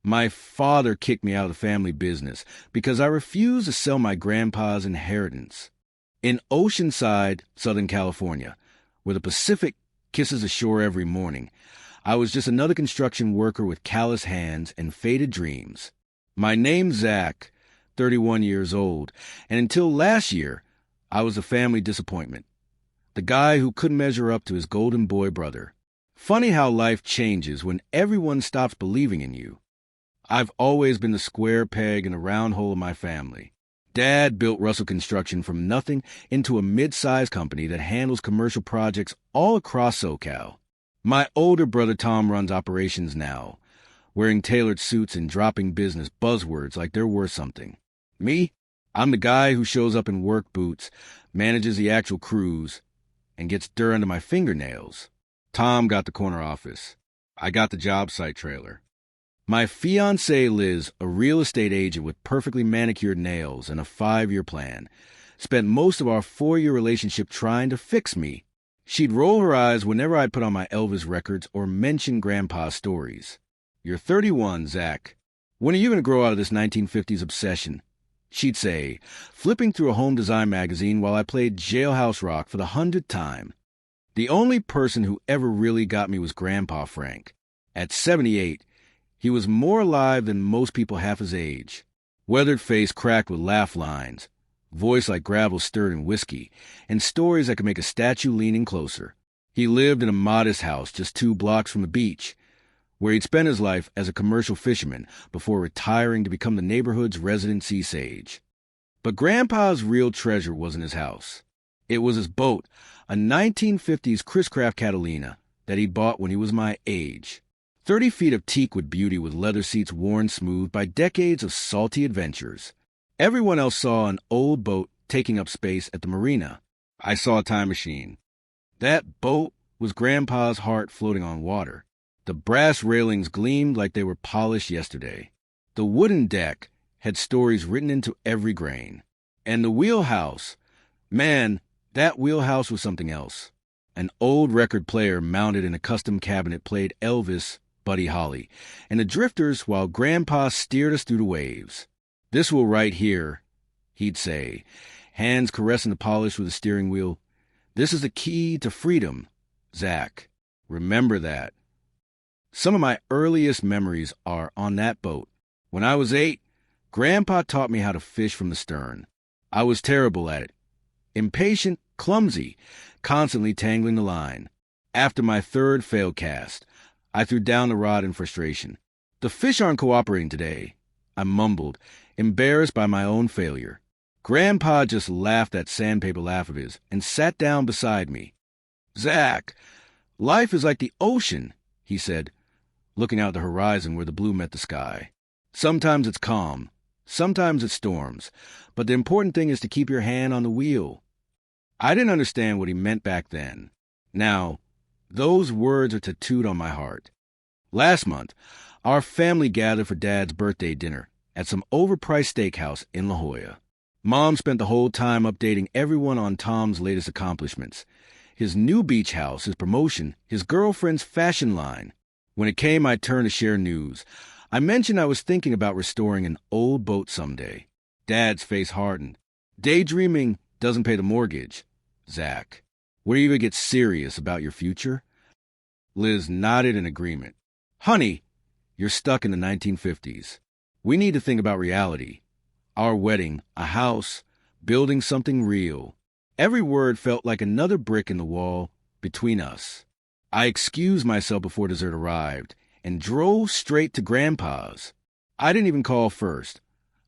My father kicked me out of the family business because I refused to sell my grandpa's inheritance. In Oceanside, Southern California, where the Pacific kisses the shore every morning, I was just another construction worker with callous hands and faded dreams. My name's Zach, 31 years old, and until last year, I was a family disappointment. The guy who couldn't measure up to his golden boy brother. Funny how life changes when everyone stops believing in you. I've always been the square peg in the round hole of my family. Dad built Russell Construction from nothing into a mid-sized company that handles commercial projects all across SoCal. My older brother Tom runs operations now, wearing tailored suits and dropping business buzzwords like they're worth something. Me? I'm the guy who shows up in work boots, manages the actual crews, and gets dirt under my fingernails. Tom got the corner office. I got the job site trailer. My fiancée, Liz, a real estate agent with perfectly manicured nails and a 5-year plan, spent most of our 4-year relationship trying to fix me. She'd roll her eyes whenever I'd put on my Elvis records or mention Grandpa's stories. You're 31, Zach. When are you going to grow out of this 1950s obsession? She'd say, flipping through a home design magazine while I played Jailhouse Rock for the 100th time. The only person who ever really got me was Grandpa Frank. At 78, he was more alive than most people half his age. Weathered face cracked with laugh lines, voice like gravel stirred in whiskey, and stories that could make a statue leaning closer. He lived in a modest house just 2 blocks from the beach, where he'd spent his life as a commercial fisherman before retiring to become the neighborhood's resident sea sage. But Grandpa's real treasure wasn't his house. It was his boat, a 1950s Chris Craft Catalina that he bought when he was my age. 30 feet of teakwood beauty with leather seats worn smooth by decades of salty adventures. Everyone else saw an old boat taking up space at the marina. I saw a time machine. That boat was Grandpa's heart floating on water. The brass railings gleamed like they were polished yesterday. The wooden deck had stories written into every grain. And the wheelhouse, man, that wheelhouse was something else. An old record player mounted in a custom cabinet played Elvis, Buddy Holly, and the Drifters while Grandpa steered us through the waves. This will right here, he'd say, hands caressing the polish with the steering wheel. This is the key to freedom, Zach. Remember that. Some of my earliest memories are on that boat. When I was 8, Grandpa taught me how to fish from the stern. I was terrible at it. Impatient, clumsy, constantly tangling the line. After my 3rd failed cast, I threw down the rod in frustration. The fish aren't cooperating today, I mumbled, embarrassed by my own failure. Grandpa just laughed that sandpaper laugh of his and sat down beside me. Zach, life is like the ocean, he said, looking out the horizon where the blue met the sky. Sometimes it's calm, sometimes it storms, but the important thing is to keep your hand on the wheel. I didn't understand what he meant back then. Now, those words are tattooed on my heart. Last month, our family gathered for Dad's birthday dinner at some overpriced steakhouse in La Jolla. Mom spent the whole time updating everyone on Tom's latest accomplishments. His new beach house, his promotion, his girlfriend's fashion line. When it came my turn to share news, I mentioned I was thinking about restoring an old boat someday. Dad's face hardened. Daydreaming doesn't pay the mortgage, Zach. Will you ever get serious about your future? Liz nodded in agreement. Honey, you're stuck in the 1950s. We need to think about reality. Our wedding, a house, building something real. Every word felt like another brick in the wall between us. I excused myself before dessert arrived and drove straight to Grandpa's. I didn't even call first.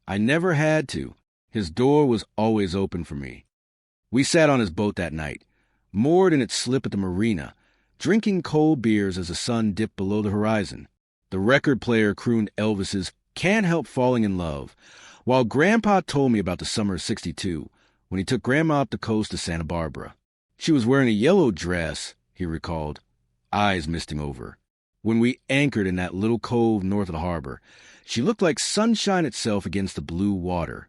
I never had to. His door was always open for me. We sat on his boat that night, moored in its slip at the marina, drinking cold beers as the sun dipped below the horizon. The record player crooned Elvis's Can't Help Falling in Love, while Grandpa told me about the summer of '62, when he took Grandma up the coast to Santa Barbara. She was wearing a yellow dress, he recalled, eyes misting over. When we anchored in that little cove north of the harbor, she looked like sunshine itself against the blue water.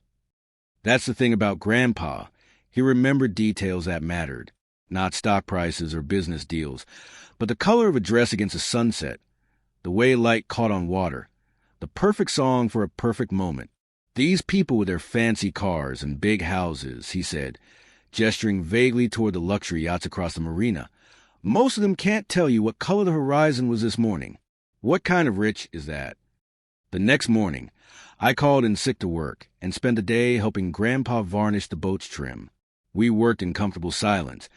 That's the thing about Grandpa. He remembered details that mattered, not stock prices or business deals, but the color of a dress against a sunset, the way light caught on water, The perfect song for a perfect moment. These people with their fancy cars and big houses, he said, gesturing vaguely toward the luxury yachts across the marina. Most of them can't tell you what color the horizon was this morning. What kind of rich is that? The next morning, I called in sick to work and spent the day helping Grandpa varnish the boat's trim. We worked in comfortable silence,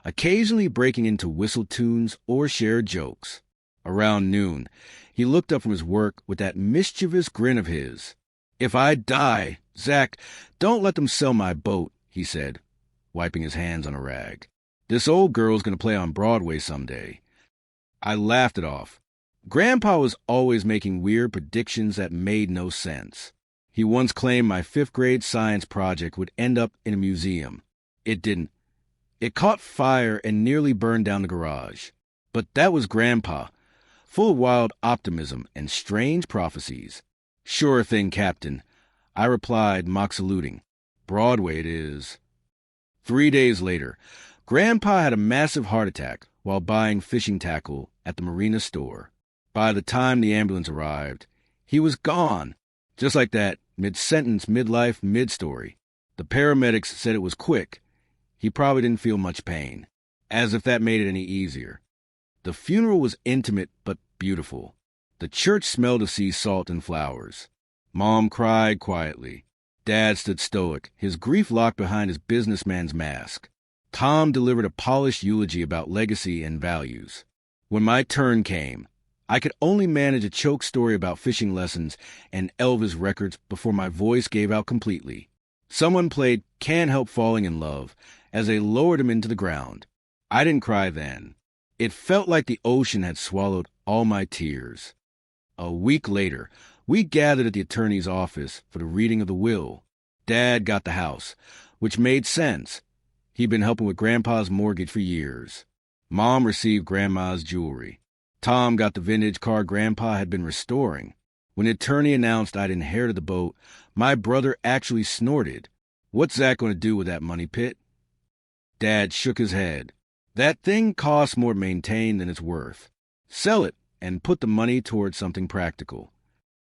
occasionally breaking into whistle tunes or shared jokes. Around noon, he looked up from his work with that mischievous grin of his. "If I die, Zach, don't let them sell my boat," he said, wiping his hands on a rag. "This old girl's going to play on Broadway someday." I laughed it off. Grandpa was always making weird predictions that made no sense. He once claimed my fifth-grade science project would end up in a museum. It didn't. It caught fire and nearly burned down the garage. But that was Grandpa, full of wild optimism and strange prophecies. "Sure thing, Captain," I replied, mock saluting. "Broadway it is." 3 days later, Grandpa had a massive heart attack while buying fishing tackle at the marina store. By the time the ambulance arrived, he was gone. Just like that, mid-sentence, midlife, mid-story. The paramedics said it was quick. He probably didn't feel much pain. As if that made it any easier. The funeral was intimate but beautiful. The church smelled of sea salt and flowers. Mom cried quietly. Dad stood stoic, his grief locked behind his businessman's mask. Tom delivered a polished eulogy about legacy and values. When my turn came, I could only manage a choke story about fishing lessons and Elvis records before my voice gave out completely. Someone played "Can't Help Falling in Love" as they lowered him into the ground. I didn't cry then. It felt like the ocean had swallowed all my tears. A week later, we gathered at the attorney's office for the reading of the will. Dad got the house, which made sense. He'd been helping with Grandpa's mortgage for years. Mom received Grandma's jewelry. Tom got the vintage car Grandpa had been restoring. When the attorney announced I'd inherited the boat, my brother actually snorted. "What's Zach going to do with that money, Pitt?" Dad shook his head. "That thing costs more to maintain than it's worth. Sell it and put the money towards something practical."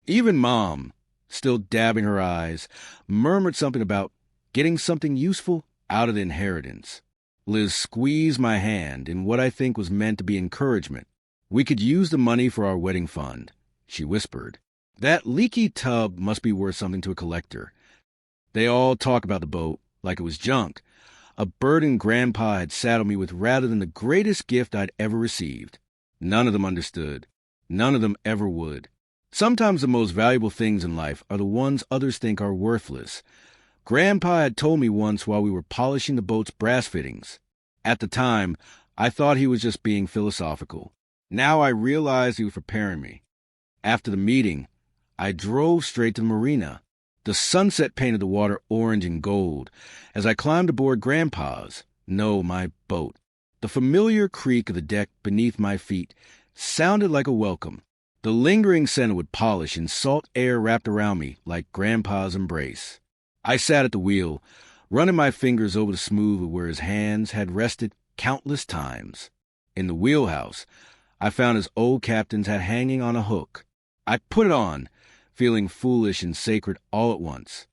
Even Mom, still dabbing her eyes, murmured something about getting something useful out of the inheritance. Liz squeezed my hand in what I think was meant to be encouragement. "We could use the money for our wedding fund," she whispered. "That leaky tub must be worth something to a collector. They all talk about the boat like it was junk, a burden Grandpa had saddled me with rather than the greatest gift I'd ever received. None of them understood. None of them ever would. Sometimes the most valuable things in life are the ones others think are worthless. Grandpa had told me once while we were polishing the boat's brass fittings. At the time, I thought he was just being philosophical. Now I realized he was preparing me. After the meeting, I drove straight to the marina. The sunset painted the water orange and gold as I climbed aboard Grandpa's, my boat. The familiar creak of the deck beneath my feet sounded like a welcome. The lingering scent of wood polish and salt air wrapped around me like Grandpa's embrace. I sat at the wheel, running my fingers over the smooth where his hands had rested countless times. In the wheelhouse, I found his old captain's hat hanging on a hook. I put it on, feeling foolish and sacred all at once.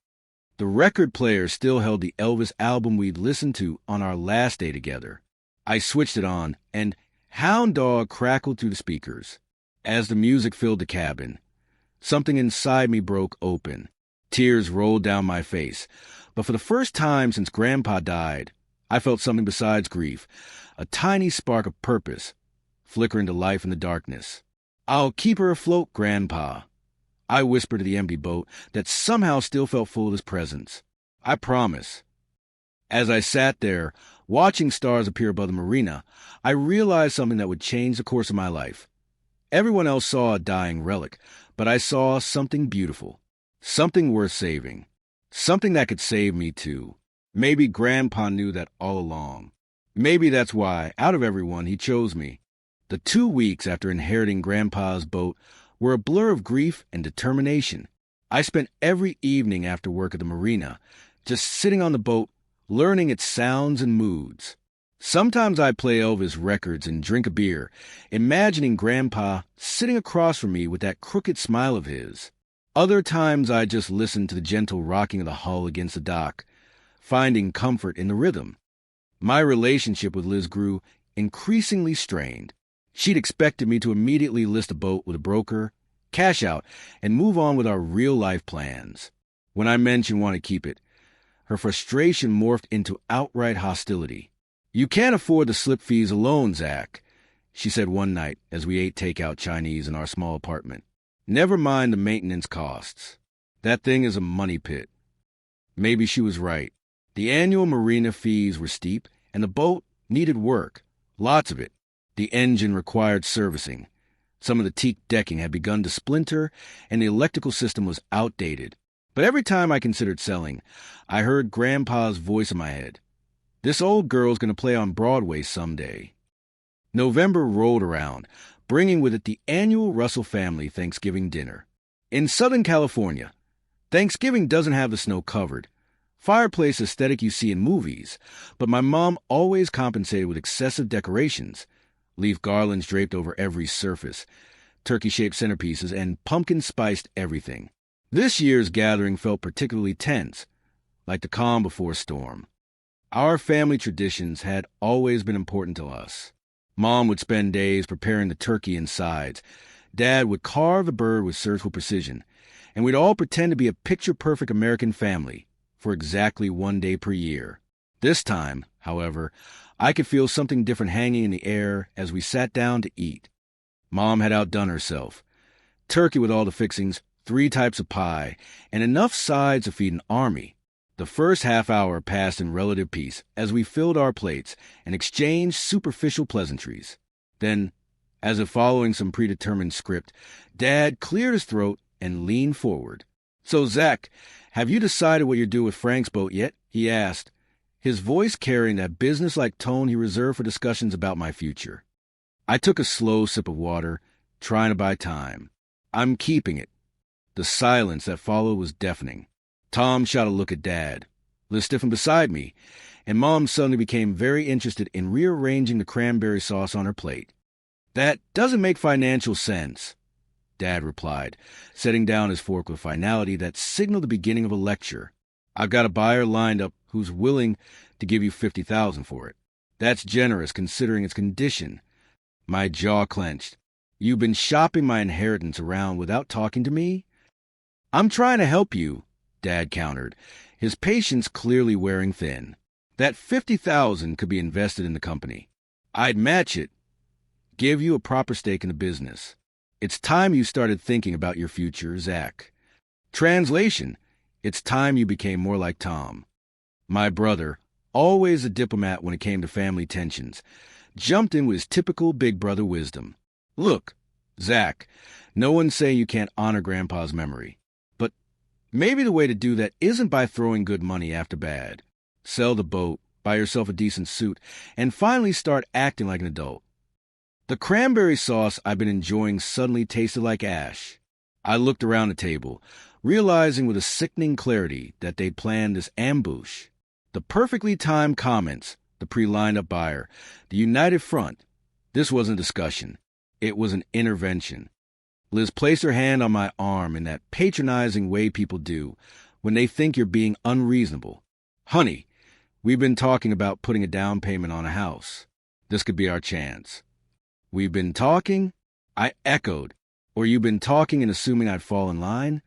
The record player still held the Elvis album we'd listened to on our last day together. I switched it on, and Hound Dog crackled through the speakers. As the music filled the cabin, something inside me broke open. Tears rolled down my face, but for the first time since Grandpa died, I felt something besides grief, a tiny spark of purpose, flicker into life in the darkness. "I'll keep her afloat, Grandpa," I whispered to the empty boat that somehow still felt full of his presence. "I promise." As I sat there, watching stars appear above the marina, I realized something that would change the course of my life. Everyone else saw a dying relic, but I saw something beautiful, something worth saving, something that could save me too. Maybe Grandpa knew that all along. Maybe that's why, out of everyone, he chose me. The 2 weeks after inheriting Grandpa's boat were a blur of grief and determination. I spent every evening after work at the marina, just sitting on the boat, learning its sounds and moods. Sometimes I play Elvis records and drink a beer, imagining Grandpa sitting across from me with that crooked smile of his. Other times I just listen to the gentle rocking of the hull against the dock, finding comfort in the rhythm. My relationship with Liz grew increasingly strained. She'd expected me to immediately list a boat with a broker, cash out, and move on with our real-life plans. When I mentioned want to keep it, her frustration morphed into outright hostility. "You can't afford the slip fees alone, Zach," she said one night as we ate takeout Chinese in our small apartment. "Never mind the maintenance costs. That thing is a money pit." Maybe she was right. The annual marina fees were steep, and the boat needed work. Lots of it. The engine required servicing. Some of the teak decking had begun to splinter, and the electrical system was outdated. But every time I considered selling, I heard Grandpa's voice in my head. "This old girl's going to play on Broadway someday." November rolled around, bringing with it the annual Russell family Thanksgiving dinner. In Southern California, Thanksgiving doesn't have the snow covered, fireplace aesthetic you see in movies, but my mom always compensated with excessive decorations, leaf garlands draped over every surface, turkey-shaped centerpieces, and pumpkin-spiced everything. This year's gathering felt particularly tense, like the calm before a storm. Our family traditions had always been important to us. Mom would spend days preparing the turkey and sides. Dad would carve the bird with surgical precision, and we'd all pretend to be a picture-perfect American family for exactly one day per year. This time, however, I could feel something different hanging in the air as we sat down to eat. Mom had outdone herself. Turkey with all the fixings, 3 types of pie, and enough sides to feed an army. The first half hour passed in relative peace as we filled our plates and exchanged superficial pleasantries. Then, as if following some predetermined script, Dad cleared his throat and leaned forward. "So, Zach, have you decided what you're doing with Frank's boat yet?" he asked, his voice carrying that business-like tone he reserved for discussions about my future. I took a slow sip of water, trying to buy time. "I'm keeping it." The silence that followed was deafening. Tom shot a look at Dad. Liz stiffened beside me, and Mom suddenly became very interested in rearranging the cranberry sauce on her plate. "That doesn't make financial sense," Dad replied, setting down his fork with finality that signaled the beginning of a lecture. "I've got a buyer lined up who's willing to give you $50,000 for it. That's generous considering its condition." My jaw clenched. "You've been shopping my inheritance around without talking to me?" "I'm trying to help you," Dad countered, his patience clearly wearing thin. "That $50,000 could be invested in the company. I'd match it, give you a proper stake in the business. It's time you started thinking about your future, Zach. Translation, it's time you became more like Tom." My brother, always a diplomat when it came to family tensions, jumped in with his typical big brother wisdom. "Look, Zach, no one's saying you can't honor Grandpa's memory. But maybe the way to do that isn't by throwing good money after bad. Sell the boat, buy yourself a decent suit, and finally start acting like an adult." The cranberry sauce I'd been enjoying suddenly tasted like ash. I looked around the table, realizing with a sickening clarity that they'd planned this ambush. The perfectly timed comments, the pre-lined-up buyer, the united front. This wasn't a discussion. It was an intervention. Liz placed her hand on my arm in that patronizing way people do when they think you're being unreasonable. "Honey, we've been talking about putting a down payment on a house. This could be our chance." "We've been talking?" I echoed. "Or you've been talking and assuming I'd fall in line?"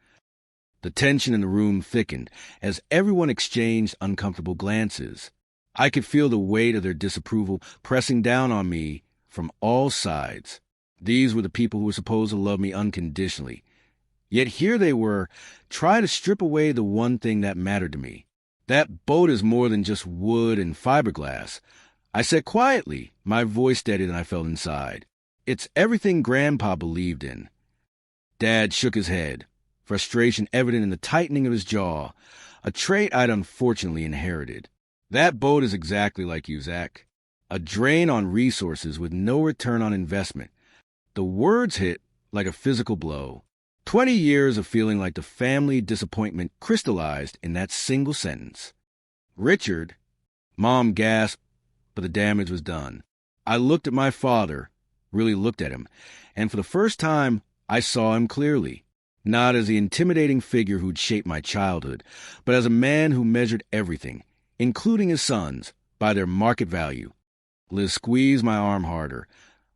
The tension in the room thickened as everyone exchanged uncomfortable glances. I could feel the weight of their disapproval pressing down on me from all sides. These were the people who were supposed to love me unconditionally. Yet here they were, trying to strip away the one thing that mattered to me. "That boat is more than just wood and fiberglass," I said quietly, my voice steadied and I felt inside. "It's everything Grandpa believed in." Dad shook his head, frustration evident in the tightening of his jaw, a trait I'd unfortunately inherited. "That boat is exactly like you, Zach. A drain on resources with no return on investment." The words hit like a physical blow. 20 years of feeling like the family disappointment crystallized in that single sentence. "Richard," Mom gasped, but the damage was done. I looked at my father, really looked at him, and for the first time, I saw him clearly. Not as the intimidating figure who'd shaped my childhood, but as a man who measured everything, including his sons, by their market value. Liz squeezed my arm harder,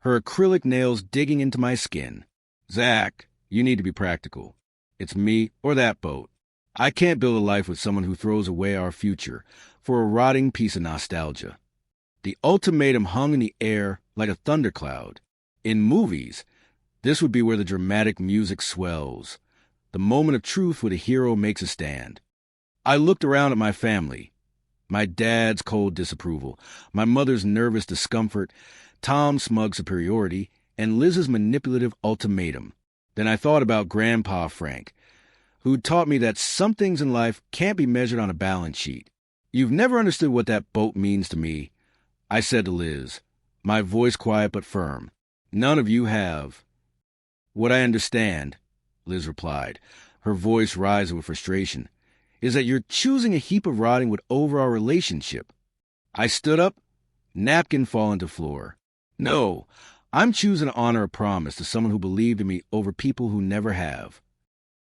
her acrylic nails digging into my skin. Zach, you need to be practical. It's me or that boat. I can't build a life with someone who throws away our future for a rotting piece of nostalgia. The ultimatum hung in the air like a thundercloud. In movies, this would be where the dramatic music swells, the moment of truth where the hero makes a stand. I looked around at my family. My dad's cold disapproval, my mother's nervous discomfort, Tom's smug superiority, and Liz's manipulative ultimatum. Then I thought about Grandpa Frank, who'd taught me that some things in life can't be measured on a balance sheet. You've never understood what that boat means to me, I said to Liz, my voice quiet but firm. None of you have. What I understand, Liz replied, her voice rising with frustration, is that you're choosing a heap of rotting wood over our relationship. I stood up, napkin falling to floor. No, I'm choosing to honor a promise to someone who believed in me over people who never have.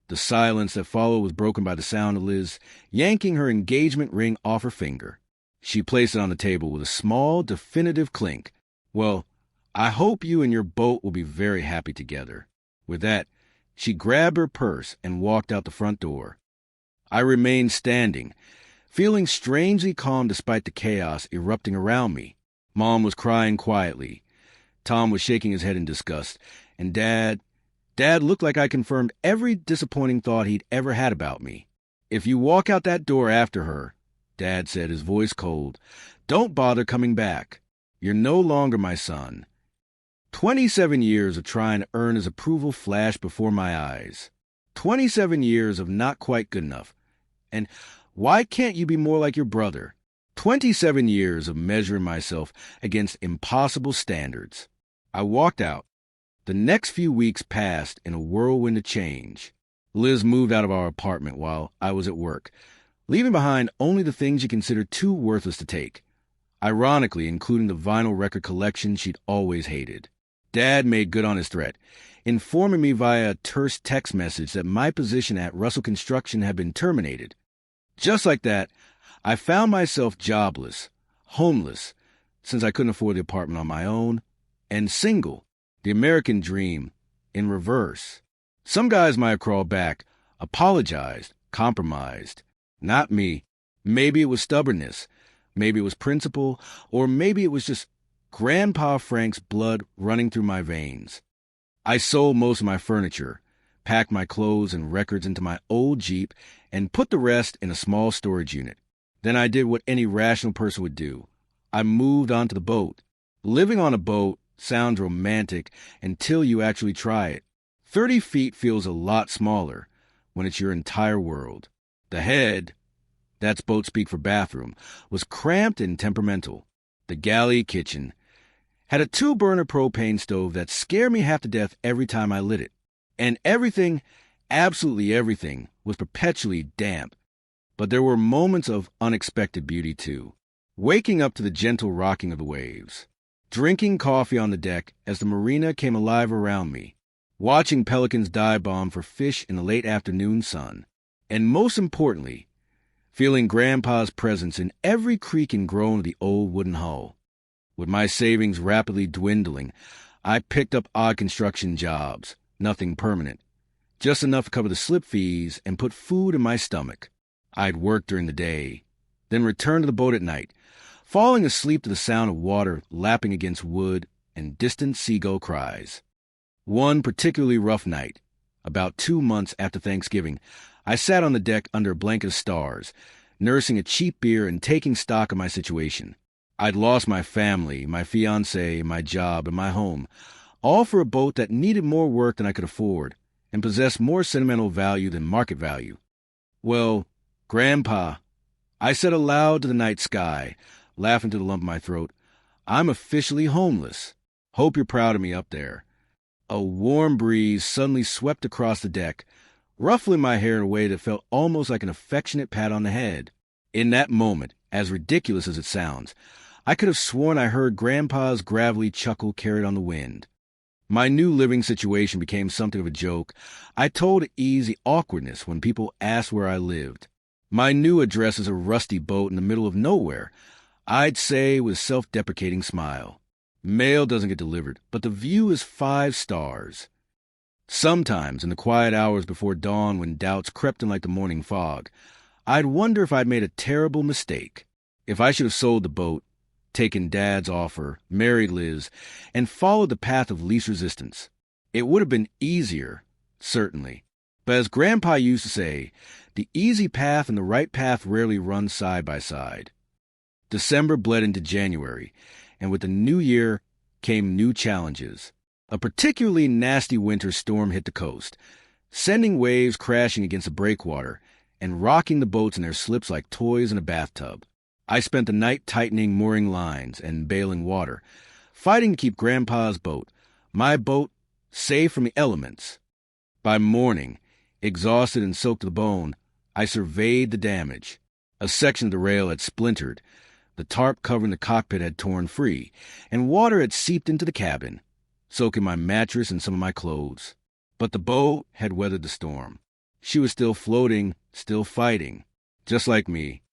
The silence that followed was broken by the sound of Liz yanking her engagement ring off her finger. She placed it on the table with a small, definitive clink. Well, I hope you and your boat will be very happy together. With that, she grabbed her purse and walked out the front door. I remained standing, feeling strangely calm despite the chaos erupting around me. Mom was crying quietly. Tom was shaking his head in disgust, and Dad looked like I confirmed every disappointing thought he'd ever had about me. If you walk out that door after her, Dad said, his voice cold, don't bother coming back. You're no longer my son. 27 years of trying to earn his approval flashed before my eyes. 27 years of not quite good enough. And why can't you be more like your brother? 27 years of measuring myself against impossible standards. I walked out. The next few weeks passed in a whirlwind of change. Liz moved out of our apartment while I was at work, leaving behind only the things she considered too worthless to take, ironically including the vinyl record collection she'd always hated. Dad made good on his threat, informing me via a terse text message that my position at Russell Construction had been terminated. Just like that, I found myself jobless, homeless, since I couldn't afford the apartment on my own, and single, the American dream, in reverse. Some guys might have crawled back, apologized, compromised. Not me. Maybe it was stubbornness, maybe it was principle, or maybe it was just Grandpa Frank's blood running through my veins. I sold most of my furniture, packed my clothes and records into my old Jeep, and put the rest in a small storage unit. Then I did what any rational person would do. I moved onto the boat. Living on a boat sounds romantic until you actually try it. 30 feet feels a lot smaller when it's your entire world. The head, that's boat speak for bathroom, was cramped and temperamental. The galley kitchen had a 2-burner propane stove that scared me half to death every time I lit it. And everything, absolutely everything, was perpetually damp. But there were moments of unexpected beauty, too. Waking up to the gentle rocking of the waves. Drinking coffee on the deck as the marina came alive around me. Watching pelicans dive bomb for fish in the late afternoon sun. And most importantly, feeling Grandpa's presence in every creak and groan of the old wooden hull. With my savings rapidly dwindling, I picked up odd construction jobs, nothing permanent, just enough to cover the slip fees and put food in my stomach. I'd work during the day, then return to the boat at night, falling asleep to the sound of water lapping against wood and distant seagull cries. One particularly rough night, about 2 months after Thanksgiving, I sat on the deck under a blanket of stars, nursing a cheap beer and taking stock of my situation. I'd lost my family, my fiancée, my job, and my home, all for a boat that needed more work than I could afford and possessed more sentimental value than market value. Well, Grandpa, I said aloud to the night sky, laughing to the lump in my throat, I'm officially homeless. Hope you're proud of me up there. A warm breeze suddenly swept across the deck, ruffling my hair in a way that felt almost like an affectionate pat on the head. In that moment, as ridiculous as it sounds, I could have sworn I heard Grandpa's gravelly chuckle carried on the wind. My new living situation became something of a joke. I told to ease the awkwardness when people asked where I lived. My new address is a rusty boat in the middle of nowhere, I'd say with a self-deprecating smile. Mail doesn't get delivered, but the view is 5 stars. Sometimes, in the quiet hours before dawn when doubts crept in like the morning fog, I'd wonder if I'd made a terrible mistake. If I should have sold the boat, taken Dad's offer, married Liz, and followed the path of least resistance. It would have been easier, certainly. But as Grandpa used to say, the easy path and the right path rarely run side by side. December bled into January, and with the new year came new challenges. A particularly nasty winter storm hit the coast, sending waves crashing against the breakwater and rocking the boats in their slips like toys in a bathtub. I spent the night tightening mooring lines and bailing water, fighting to keep Grandpa's boat, my boat, safe from the elements. By morning, exhausted and soaked to the bone, I surveyed the damage. A section of the rail had splintered, the tarp covering the cockpit had torn free, and water had seeped into the cabin, soaking my mattress and some of my clothes. But the boat had weathered the storm. She was still floating, still fighting, just like me.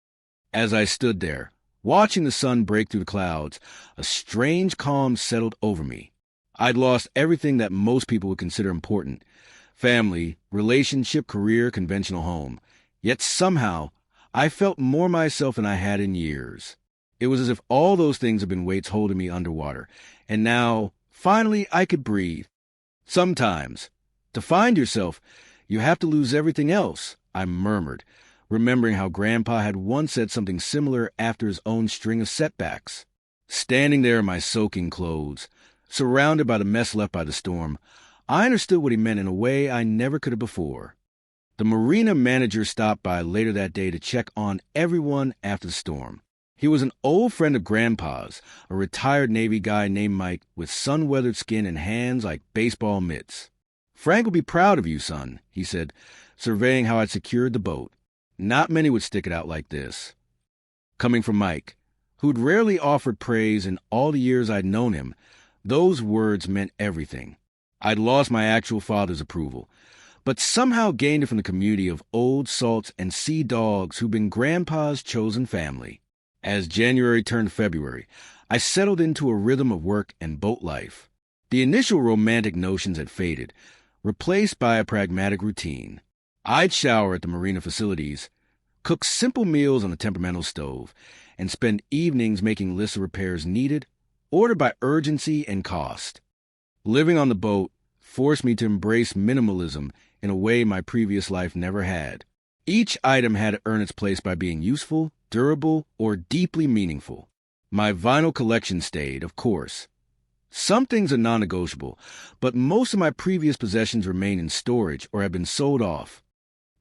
As I stood there, watching the sun break through the clouds, a strange calm settled over me. I'd lost everything that most people would consider important: family, relationship, career, conventional home. Yet somehow, I felt more myself than I had in years. It was as if all those things had been weights holding me underwater, and now, finally, I could breathe. Sometimes, to find yourself, you have to lose everything else, I murmured, remembering how Grandpa had once said something similar after his own string of setbacks. Standing there in my soaking clothes, surrounded by the mess left by the storm, I understood what he meant in a way I never could have before. The marina manager stopped by later that day to check on everyone after the storm. He was an old friend of Grandpa's, a retired Navy guy named Mike with sun-weathered skin and hands like baseball mitts. "Frank will be proud of you, son," he said, surveying how I'd secured the boat. Not many would stick it out like this. Coming from Mike, who'd rarely offered praise in all the years I'd known him, those words meant everything. I'd lost my actual father's approval, but somehow gained it from the community of old salts and sea dogs who'd been Grandpa's chosen family. As January turned February, I settled into a rhythm of work and boat life. The initial romantic notions had faded, replaced by a pragmatic routine. I'd shower at the marina facilities, cook simple meals on a temperamental stove, and spend evenings making lists of repairs needed, ordered by urgency and cost. Living on the boat forced me to embrace minimalism in a way my previous life never had. Each item had to earn its place by being useful, durable, or deeply meaningful. My vinyl collection stayed, of course. Some things are non-negotiable, but most of my previous possessions remain in storage or have been sold off.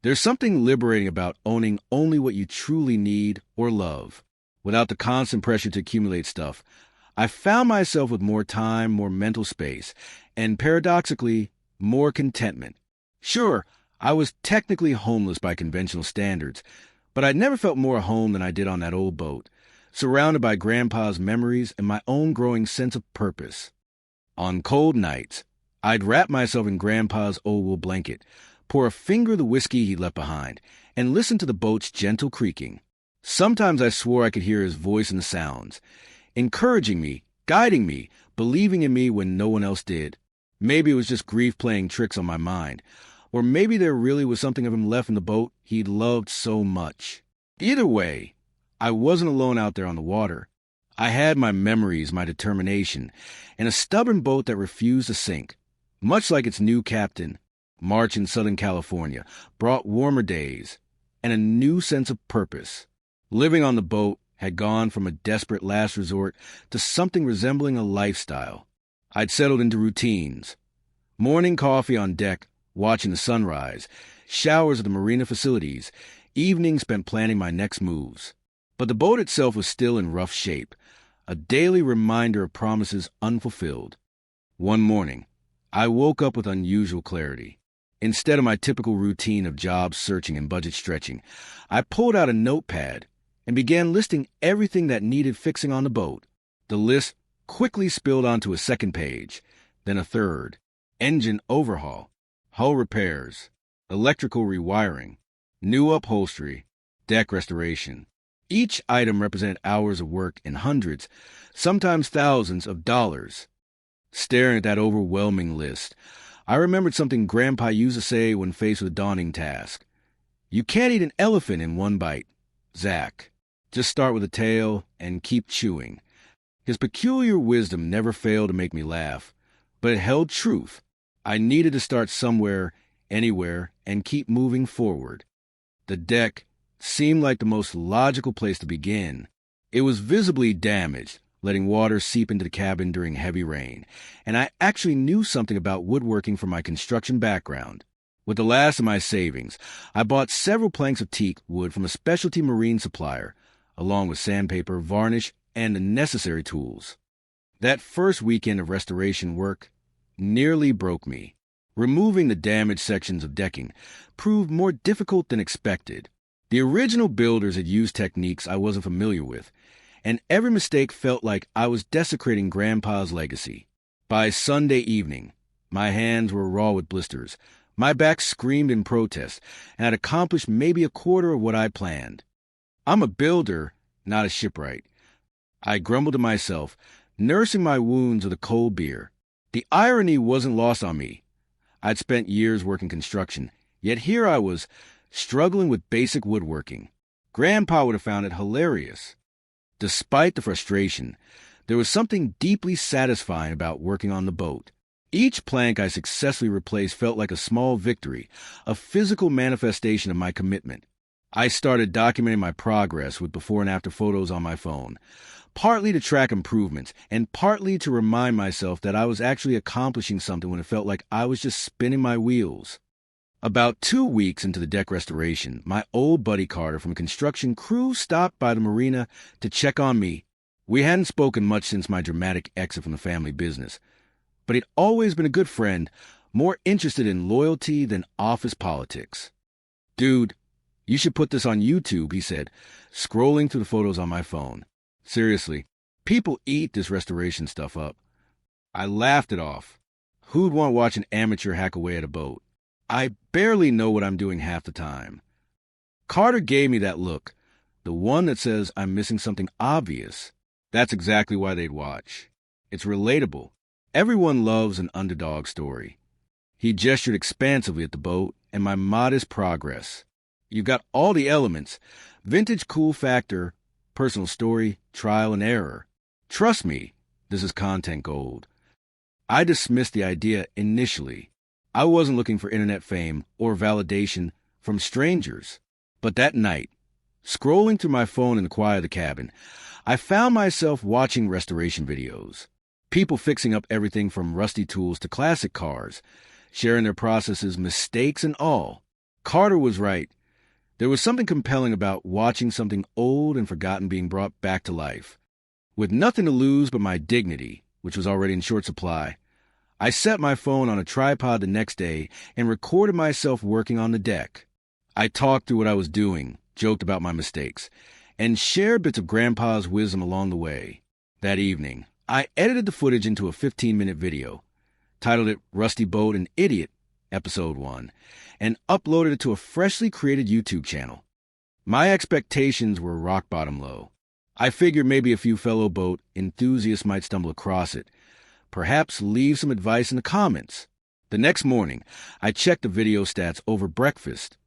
There's something liberating about owning only what you truly need or love. Without the constant pressure to accumulate stuff, I found myself with more time, more mental space, and paradoxically, more contentment. Sure, I was technically homeless by conventional standards, but I'd never felt more at home than I did on that old boat, surrounded by Grandpa's memories and my own growing sense of purpose. On cold nights, I'd wrap myself in Grandpa's old wool blanket, pour a finger of the whiskey he left behind, and listen to the boat's gentle creaking. Sometimes I swore I could hear his voice in the sounds, encouraging me, guiding me, believing in me when no one else did. Maybe it was just grief playing tricks on my mind, or maybe there really was something of him left in the boat he'd loved so much. Either way, I wasn't alone out there on the water. I had my memories, my determination, and a stubborn boat that refused to sink. Much like its new captain, March in Southern California brought warmer days and a new sense of purpose. Living on the boat had gone from a desperate last resort to something resembling a lifestyle. I'd settled into routines. Morning coffee on deck, watching the sunrise, showers at the marina facilities, evenings spent planning my next moves. But the boat itself was still in rough shape, a daily reminder of promises unfulfilled. One morning, I woke up with unusual clarity. Instead of my typical routine of job searching and budget stretching, I pulled out a notepad and began listing everything that needed fixing on the boat. The list quickly spilled onto a second page, then a third. Engine overhaul, hull repairs, electrical rewiring, new upholstery, deck restoration. Each item represented hours of work and hundreds, sometimes thousands of dollars. Staring at that overwhelming list, I remembered something Grandpa used to say when faced with a daunting task. You can't eat an elephant in one bite, Zach. Just start with the tail and keep chewing. His peculiar wisdom never failed to make me laugh, but it held truth. I needed to start somewhere, anywhere, and keep moving forward. The deck seemed like the most logical place to begin. It was visibly damaged, letting water seep into the cabin during heavy rain, and I actually knew something about woodworking from my construction background. With the last of my savings, I bought several planks of teak wood from a specialty marine supplier, along with sandpaper, varnish, and the necessary tools. That first weekend of restoration work nearly broke me. Removing the damaged sections of decking proved more difficult than expected. The original builders had used techniques I wasn't familiar with, and every mistake felt like I was desecrating Grandpa's legacy. By Sunday evening, my hands were raw with blisters, my back screamed in protest, and I'd accomplished maybe a quarter of what I planned. I'm a builder, not a shipwright. I grumbled to myself, nursing my wounds with a cold beer. The irony wasn't lost on me. I'd spent years working construction, yet here I was, struggling with basic woodworking. Grandpa would have found it hilarious. Despite the frustration, there was something deeply satisfying about working on the boat. Each plank I successfully replaced felt like a small victory, a physical manifestation of my commitment. I started documenting my progress with before and after photos on my phone, partly to track improvements and partly to remind myself that I was actually accomplishing something when it felt like I was just spinning my wheels. About 2 weeks into the deck restoration, my old buddy Carter from a construction crew stopped by the marina to check on me. We hadn't spoken much since my dramatic exit from the family business, but he'd always been a good friend, more interested in loyalty than office politics. Dude, you should put this on YouTube, he said, scrolling through the photos on my phone. Seriously, people eat this restoration stuff up. I laughed it off. Who'd want to watch an amateur hack away at a boat? I barely know what I'm doing half the time. Carter gave me that look, the one that says I'm missing something obvious. That's exactly why they'd watch. It's relatable. Everyone loves an underdog story. He gestured expansively at the boat and my modest progress. You've got all the elements: vintage cool factor, personal story, trial and error. Trust me, this is content gold. I dismissed the idea initially. I wasn't looking for internet fame or validation from strangers. But that night, scrolling through my phone in the quiet of the cabin, I found myself watching restoration videos. People fixing up everything from rusty tools to classic cars, sharing their processes, mistakes and all. Carter was right. There was something compelling about watching something old and forgotten being brought back to life. With nothing to lose but my dignity, which was already in short supply, I set my phone on a tripod the next day and recorded myself working on the deck. I talked through what I was doing, joked about my mistakes, and shared bits of Grandpa's wisdom along the way. That evening, I edited the footage into a 15-minute video, titled it Rusty Boat and Idiot, Episode 1, and uploaded it to a freshly created YouTube channel. My expectations were rock bottom low. I figured maybe a few fellow boat enthusiasts might stumble across it, perhaps leave some advice in the comments. The next morning, I checked the video stats over breakfast.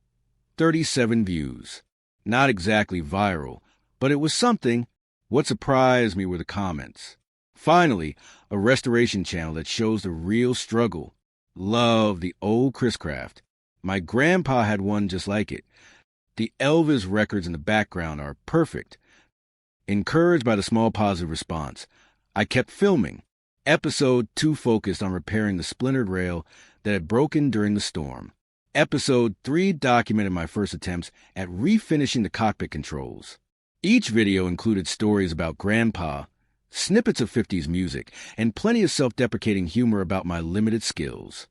37 views. Not exactly viral, but it was something. What surprised me were the comments. Finally, a restoration channel that shows the real struggle. Love the old Chris Craft. My grandpa had one just like it. The Elvis records in the background are perfect. Encouraged by the small positive response, I kept filming. Episode 2 focused on repairing the splintered rail that had broken during the storm. Episode 3 documented my first attempts at refinishing the cockpit controls. Each video included stories about Grandpa, snippets of 50s music, and plenty of self-deprecating humor about my limited skills.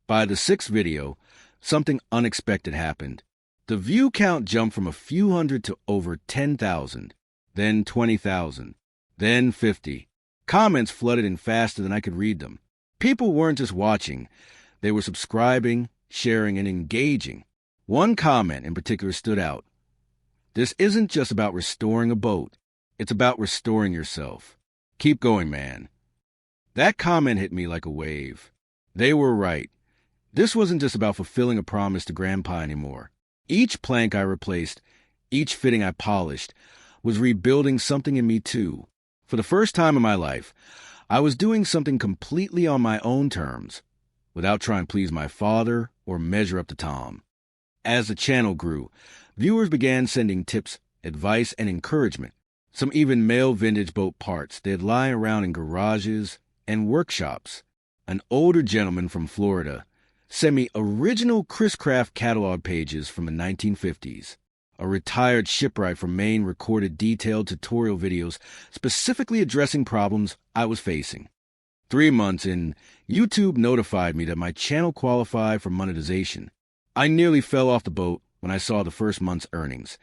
By the 6th video, something unexpected happened. The view count jumped from a few hundred to over 10,000, then 20,000, then 50. Comments flooded in faster than I could read them. People weren't just watching, they were subscribing, sharing, and engaging. One comment in particular stood out. "This isn't just about restoring a boat. It's about restoring yourself. Keep going, man." That comment hit me like a wave. They were right. This wasn't just about fulfilling a promise to Grandpa anymore. Each plank I replaced, each fitting I polished, was rebuilding something in me too. For the first time in my life, I was doing something completely on my own terms, without trying to please my father or measure up to Tom. As the channel grew, viewers began sending tips, advice, and encouragement. Some even mailed vintage boat parts they'd lie around in garages and workshops. An older gentleman from Florida sent me original Chris Craft catalog pages from the 1950s. A retired shipwright from Maine recorded detailed tutorial videos specifically addressing problems I was facing. 3 months in, YouTube notified me that my channel qualified for monetization. I nearly fell off the boat when I saw the first month's earnings,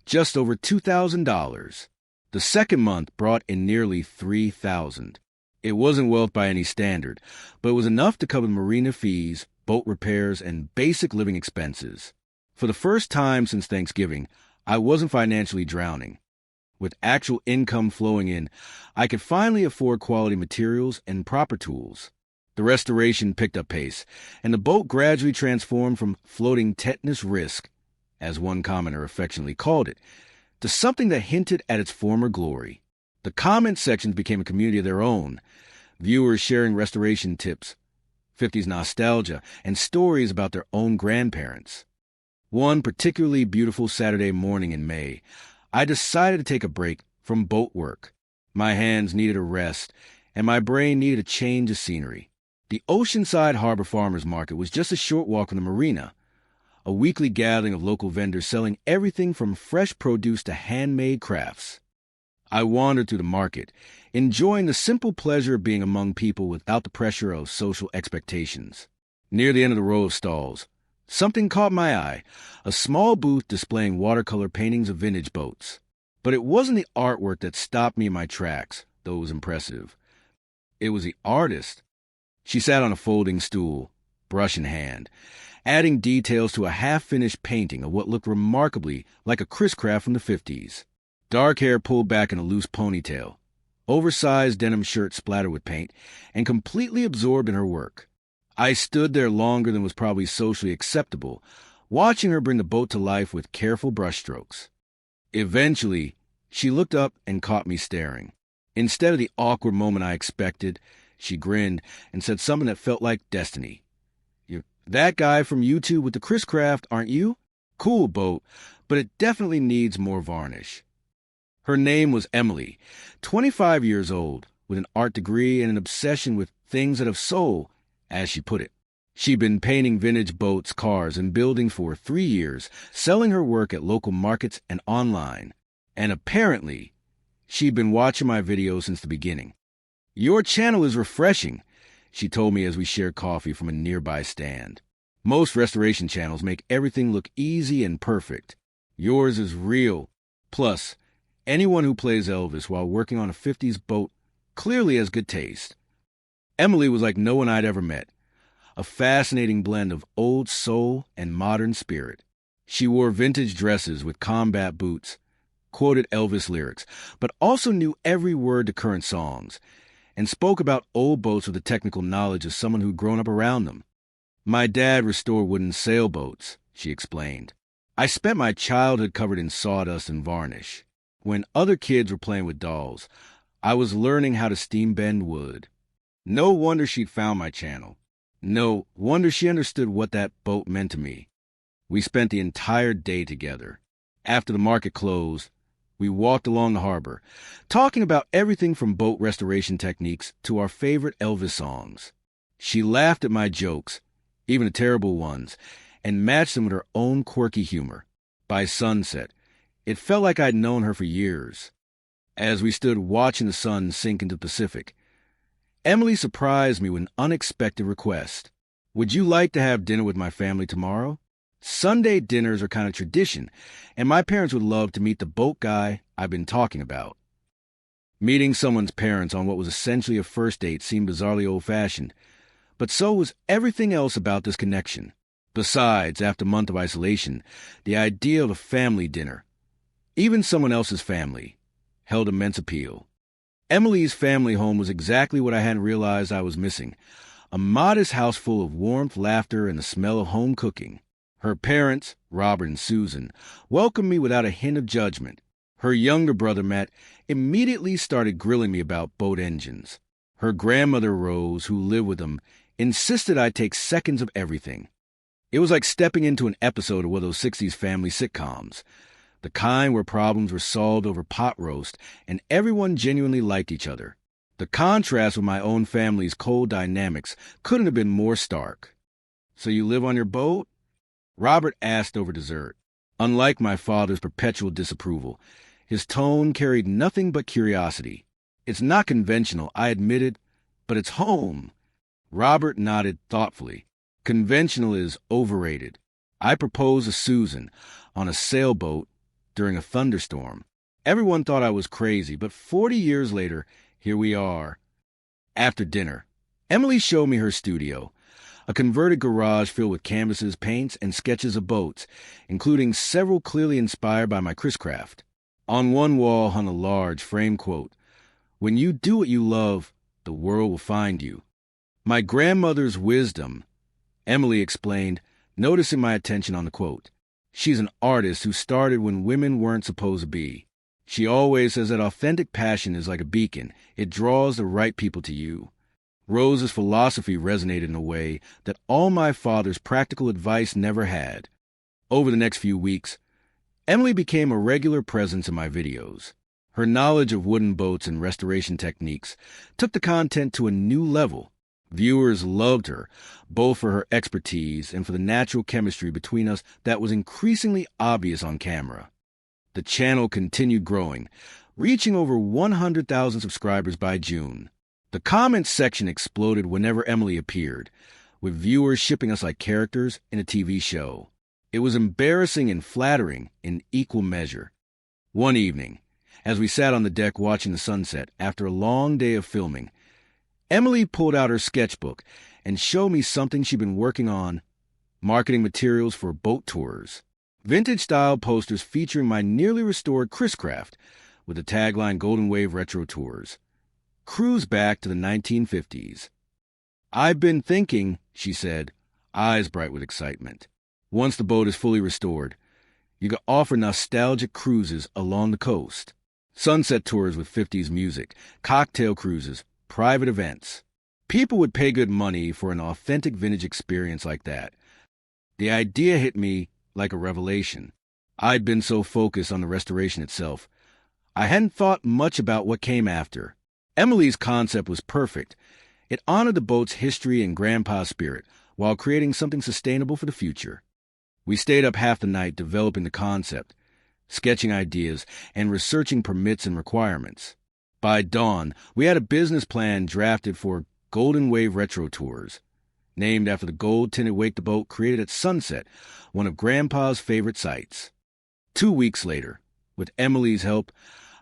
just over $2,000. The second month brought in nearly $3,000. It wasn't wealth by any standard, but it was enough to cover marina fees, boat repairs, and basic living expenses. For the first time since Thanksgiving, I wasn't financially drowning. With actual income flowing in, I could finally afford quality materials and proper tools. The restoration picked up pace, and the boat gradually transformed from floating tetanus risk, as one commenter affectionately called it, to something that hinted at its former glory. The comment sections became a community of their own, viewers sharing restoration tips, 50s nostalgia, and stories about their own grandparents. One particularly beautiful Saturday morning in May, I decided to take a break from boat work. My hands needed a rest, and my brain needed a change of scenery. The Oceanside Harbor Farmers Market was just a short walk from the marina, a weekly gathering of local vendors selling everything from fresh produce to handmade crafts. I wandered through the market, enjoying the simple pleasure of being among people without the pressure of social expectations. Near the end of the row of stalls, something caught my eye, a small booth displaying watercolor paintings of vintage boats. But it wasn't the artwork that stopped me in my tracks, though it was impressive. It was the artist. She sat on a folding stool, brush in hand, adding details to a half-finished painting of what looked remarkably like a Chris Craft from the 50s. Dark hair pulled back in a loose ponytail, oversized denim shirt splattered with paint, and completely absorbed in her work. I stood there longer than was probably socially acceptable, watching her bring the boat to life with careful brushstrokes. Eventually, she looked up and caught me staring. Instead of the awkward moment I expected, she grinned and said something that felt like destiny. "You're that guy from YouTube with the Chris Craft, aren't you? Cool boat, but it definitely needs more varnish." Her name was Emily, 25 years old, with an art degree and an obsession with things that have soul, as she put it. She'd been painting vintage boats, cars, and buildings for 3 years, selling her work at local markets and online. And apparently, she'd been watching my videos since the beginning. "Your channel is refreshing," she told me as we shared coffee from a nearby stand. "Most restoration channels make everything look easy and perfect. Yours is real. Plus, anyone who plays Elvis while working on a 50s boat clearly has good taste." Emily was like no one I'd ever met, a fascinating blend of old soul and modern spirit. She wore vintage dresses with combat boots, quoted Elvis lyrics, but also knew every word to current songs, and spoke about old boats with the technical knowledge of someone who'd grown up around them. "My dad restored wooden sailboats," she explained. "I spent my childhood covered in sawdust and varnish. When other kids were playing with dolls, I was learning how to steam bend wood." No wonder she'd found my channel. No wonder she understood what that boat meant to me. We spent the entire day together. After the market closed, we walked along the harbor, talking about everything from boat restoration techniques to our favorite Elvis songs. She laughed at my jokes, even the terrible ones, and matched them with her own quirky humor. By sunset, it felt like I'd known her for years. As we stood watching the sun sink into the Pacific, Emily surprised me with an unexpected request. "Would you like to have dinner with my family tomorrow? Sunday dinners are kind of tradition, and my parents would love to meet the boat guy I've been talking about. Meeting someone's parents on what was essentially a first date seemed bizarrely old-fashioned, but so was everything else about this connection. Besides, after a month of isolation, the idea of a family dinner, even someone else's family, held immense appeal. Emily's family home was exactly what I hadn't realized I was missing. A modest house full of warmth, laughter, and the smell of home cooking. Her parents, Robert and Susan, welcomed me without a hint of judgment. Her younger brother, Matt, immediately started grilling me about boat engines. Her grandmother, Rose, who lived with them, insisted I take seconds of everything. It was like stepping into an episode of one of those 60s family sitcoms, the kind where problems were solved over pot roast and everyone genuinely liked each other. The contrast with my own family's cold dynamics couldn't have been more stark. "So you live on your boat?" Robert asked over dessert. Unlike my father's perpetual disapproval, his tone carried nothing but curiosity. "It's not conventional," I admitted, "but it's home." Robert nodded thoughtfully. "Conventional is overrated. I proposed to Susan on a sailboat during a thunderstorm. Everyone thought I was crazy, but 40 years later, here we are." After dinner, Emily showed me her studio, a converted garage filled with canvases, paints, and sketches of boats, including several clearly inspired by my Chris-craft. On one wall hung a large frame quote, "When you do what you love, the world will find you." My grandmother's wisdom, Emily explained, noticing my attention on the quote. "She's an artist who started when women weren't supposed to be. She always says that authentic passion is like a beacon. It draws the right people to you." Rose's philosophy resonated in a way that all my father's practical advice never had. Over the next few weeks, Emily became a regular presence in my videos. Her knowledge of wooden boats and restoration techniques took the content to a new level. Viewers loved her, both for her expertise and for the natural chemistry between us that was increasingly obvious on camera. The channel continued growing, reaching over 100,000 subscribers by June. The comments section exploded whenever Emily appeared, with viewers shipping us like characters in a TV show. It was embarrassing and flattering in equal measure. One evening, as we sat on the deck watching the sunset after a long day of filming, Emily pulled out her sketchbook and showed me something she'd been working on, marketing materials for boat tours. Vintage-style posters featuring my nearly restored Chris-craft with the tagline Golden Wave Retro Tours. Cruise back to the 1950s. "I've been thinking," she said, eyes bright with excitement. "Once the boat is fully restored, you could offer nostalgic cruises along the coast. Sunset tours with 50s music, cocktail cruises, private events. People would pay good money for an authentic vintage experience like that." The idea hit me like a revelation. I'd been so focused on the restoration itself, I hadn't thought much about what came after. Emily's concept was perfect. It honored the boat's history and grandpa's spirit while creating something sustainable for the future. We stayed up half the night developing the concept, sketching ideas, and researching permits and requirements. By dawn, we had a business plan drafted for Golden Wave Retro Tours, named after the gold-tinted wake-the-boat created at Sunset, one of Grandpa's favorite sites. 2 weeks later, with Emily's help,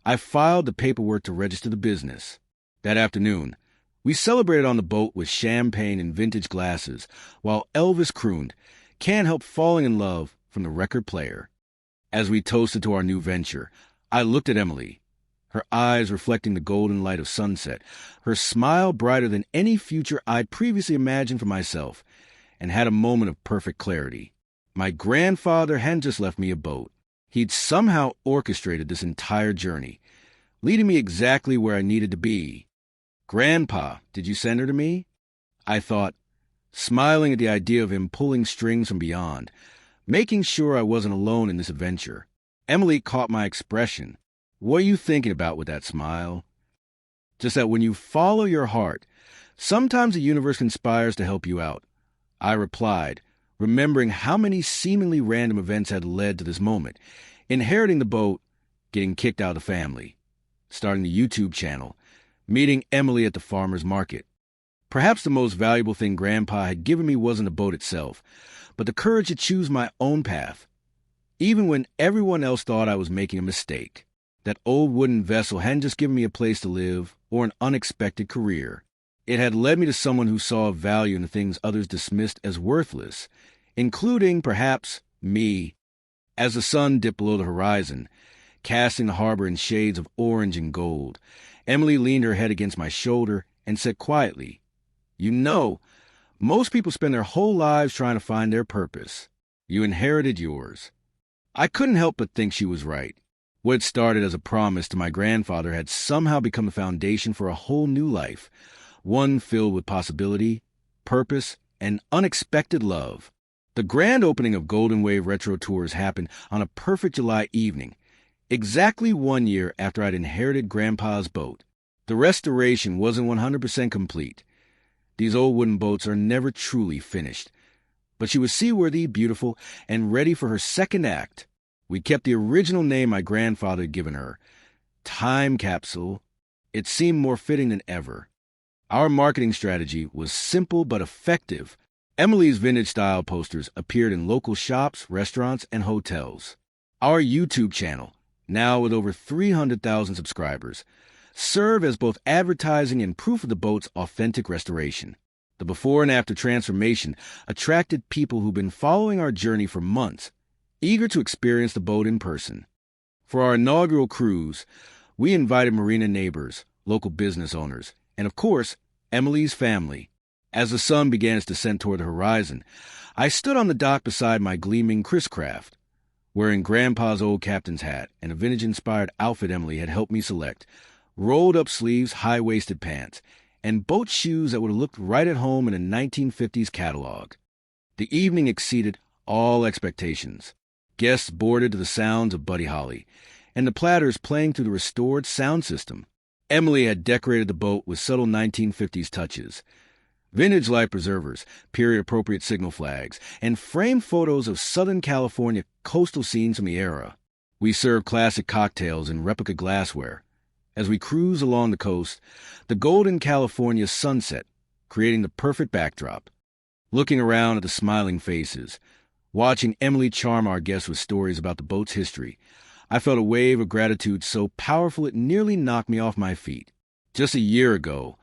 I filed the paperwork to register the business. That afternoon, we celebrated on the boat with champagne and vintage glasses, while Elvis crooned, "Can't Help Falling in Love" from the record player. As we toasted to our new venture, I looked at Emily, her eyes reflecting the golden light of sunset, her smile brighter than any future I'd previously imagined for myself, and had a moment of perfect clarity. My grandfather hadn't just left me a boat. He'd somehow orchestrated this entire journey, leading me exactly where I needed to be. "Grandpa, did you send her to me?" I thought, smiling at the idea of him pulling strings from beyond, making sure I wasn't alone in this adventure. Emily caught my expression. "What are you thinking about with that smile?" "Just that when you follow your heart, sometimes the universe conspires to help you out," I replied, remembering how many seemingly random events had led to this moment. Inheriting the boat, getting kicked out of the family, starting the YouTube channel, meeting Emily at the farmer's market. Perhaps the most valuable thing Grandpa had given me wasn't the boat itself, but the courage to choose my own path, even when everyone else thought I was making a mistake. That old wooden vessel hadn't just given me a place to live or an unexpected career. It had led me to someone who saw value in the things others dismissed as worthless, including, perhaps, me. As the sun dipped below the horizon, casting the harbor in shades of orange and gold, Emily leaned her head against my shoulder and said quietly, "You know, most people spend their whole lives trying to find their purpose. You inherited yours." I couldn't help but think she was right. What had started as a promise to my grandfather had somehow become the foundation for a whole new life, one filled with possibility, purpose, and unexpected love. The grand opening of Golden Wave Retro Tours happened on a perfect July evening, exactly 1 year after I'd inherited Grandpa's boat. The restoration wasn't 100% complete. These old wooden boats are never truly finished. But she was seaworthy, beautiful, and ready for her second act. We kept the original name my grandfather had given her, Time Capsule. It seemed more fitting than ever. Our marketing strategy was simple but effective. Emily's vintage-style posters appeared in local shops, restaurants, and hotels. Our YouTube channel, now with over 300,000 subscribers, served as both advertising and proof of the boat's authentic restoration. The before and after transformation attracted people who'd been following our journey for months, eager to experience the boat in person. For our inaugural cruise, we invited marina neighbors, local business owners, and of course, Emily's family. As the sun began its descent toward the horizon, I stood on the dock beside my gleaming Chris craft, wearing Grandpa's old captain's hat and a vintage-inspired outfit Emily had helped me select, rolled-up sleeves, high-waisted pants, and boat shoes that would have looked right at home in a 1950s catalog. The evening exceeded all expectations. Guests boarded to the sounds of Buddy Holly, and the Platters playing through the restored sound system. Emily had decorated the boat with subtle 1950s touches, vintage life preservers, period-appropriate signal flags, and framed photos of Southern California coastal scenes from the era. We served classic cocktails in replica glassware. As we cruised along the coast, the golden California sunset, creating the perfect backdrop. Looking around at the smiling faces, watching Emily charm our guests with stories about the boat's history, I felt a wave of gratitude so powerful it nearly knocked me off my feet. Just a year ago,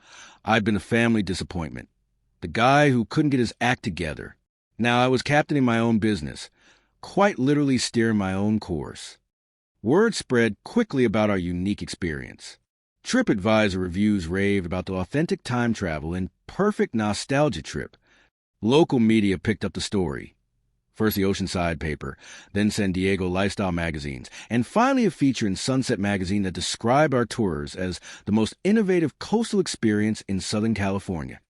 I'd been a family disappointment, the guy who couldn't get his act together. Now I was captaining my own business, quite literally steering my own course. Word spread quickly about our unique experience. TripAdvisor reviews raved about the authentic time travel and perfect nostalgia trip. Local media picked up the story. First the Oceanside paper, then San Diego lifestyle magazines, and finally a feature in Sunset magazine that described our tours as the most innovative coastal experience in Southern California.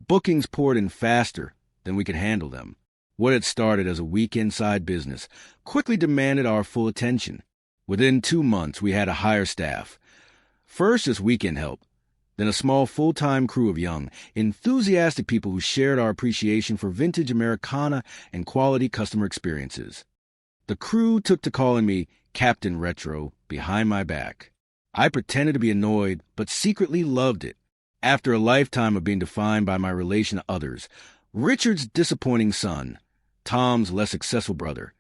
Bookings poured in faster than we could handle them. What had started as a weekend side business quickly demanded our full attention. Within 2 months, we had to hire staff. First, just weekend help, then a small full-time crew of young, enthusiastic people who shared our appreciation for vintage Americana and quality customer experiences. The crew took to calling me Captain Retro behind my back. I pretended to be annoyed, but secretly loved it. After a lifetime of being defined by my relation to others, Richard's disappointing son, Tom's less successful brother,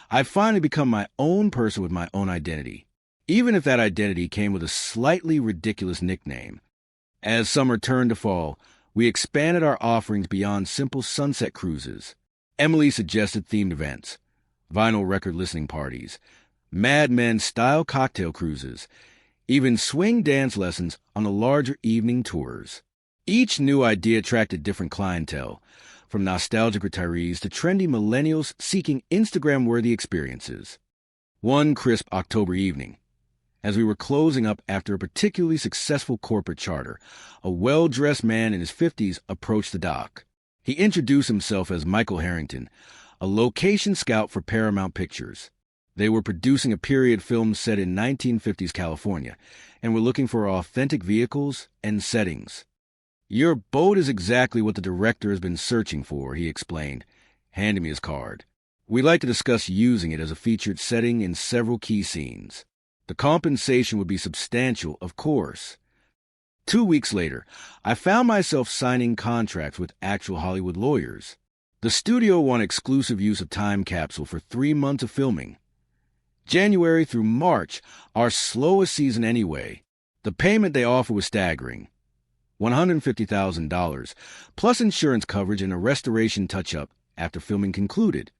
I've finally become my own person with my own identity, even if that identity came with a slightly ridiculous nickname. As summer turned to fall, we expanded our offerings beyond simple sunset cruises. Emily suggested themed events, vinyl record listening parties, Mad Men-style cocktail cruises, even swing dance lessons on the larger evening tours. Each new idea attracted different clientele, from nostalgic retirees to trendy millennials seeking Instagram-worthy experiences. One crisp October evening, as we were closing up after a particularly successful corporate charter, a well-dressed man in his 50s approached the dock. He introduced himself as Michael Harrington, a location scout for Paramount Pictures. They were producing a period film set in 1950s California and were looking for authentic vehicles and settings. "Your boat is exactly what the director has been searching for," he explained, handing me his card. "We'd like to discuss using it as a featured setting in several key scenes. The compensation would be substantial, of course." 2 weeks later, I found myself signing contracts with actual Hollywood lawyers. The studio won exclusive use of time capsule for 3 months of filming. January through March, our slowest season anyway. The payment they offered was staggering. $150,000, plus insurance coverage and a restoration touch-up after filming concluded.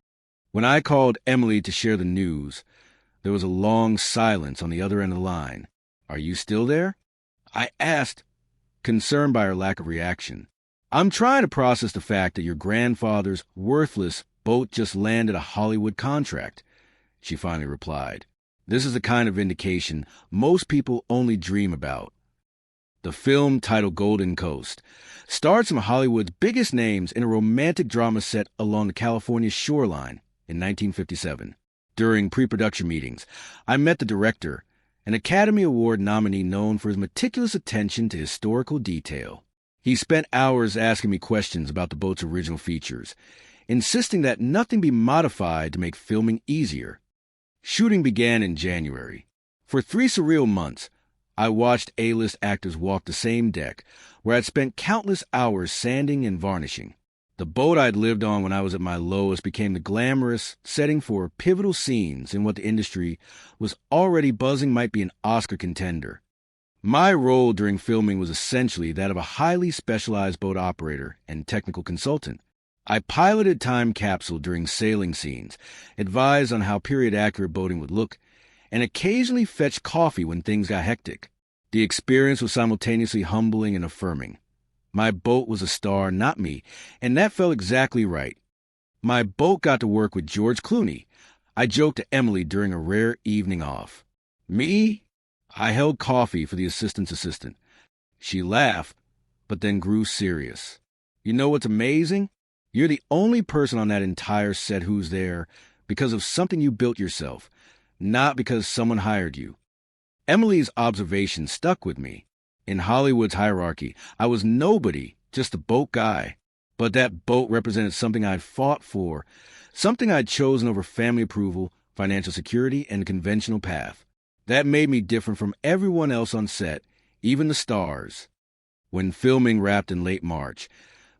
When I called Emily to share the news, there was a long silence on the other end of the line. "Are you still there?" I asked, concerned by her lack of reaction. "I'm trying to process the fact that your grandfather's worthless boat just landed a Hollywood contract," she finally replied. "This is the kind of vindication most people only dream about." The film, titled Golden Coast, stars some of Hollywood's biggest names in a romantic drama set along the California shoreline in 1957. During pre-production meetings, I met the director, an Academy Award nominee known for his meticulous attention to historical detail. He spent hours asking me questions about the boat's original features, insisting that nothing be modified to make filming easier. Shooting began in January. For 3 surreal months, I watched A-list actors walk the same deck, where I'd spent countless hours sanding and varnishing. The boat I'd lived on when I was at my lowest became the glamorous setting for pivotal scenes in what the industry was already buzzing might be an Oscar contender. My role during filming was essentially that of a highly specialized boat operator and technical consultant. I piloted time capsule during sailing scenes, advised on how period-accurate boating would look, and occasionally fetched coffee when things got hectic. The experience was simultaneously humbling and affirming. My boat was a star, not me, and that felt exactly right. My boat got to work with George Clooney. I joked to Emily during a rare evening off. Me? I held coffee for the assistant's assistant. She laughed, but then grew serious. "You know what's amazing? You're the only person on that entire set who's there because of something you built yourself, not because someone hired you." Emily's observation stuck with me. In Hollywood's hierarchy, I was nobody, just a boat guy. But that boat represented something I'd fought for, something I'd chosen over family approval, financial security, and a conventional path. That made me different from everyone else on set, even the stars. When filming wrapped in late March,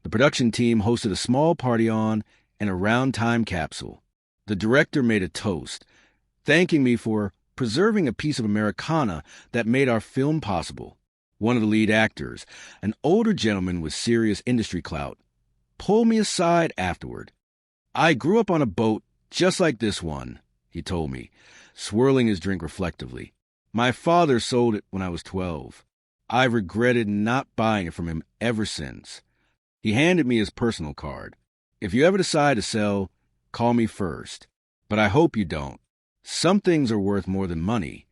the production team hosted a small party on and around time capsule. The director made a toast, thanking me for preserving a piece of Americana that made our film possible. One of the lead actors, an older gentleman with serious industry clout, pulled me aside afterward. "I grew up on a boat just like this one," he told me, swirling his drink reflectively. "My father sold it when I was 12. I've regretted not buying it from him ever since." He handed me his personal card. "If you ever decide to sell, call me first. But I hope you don't. Some things are worth more than money."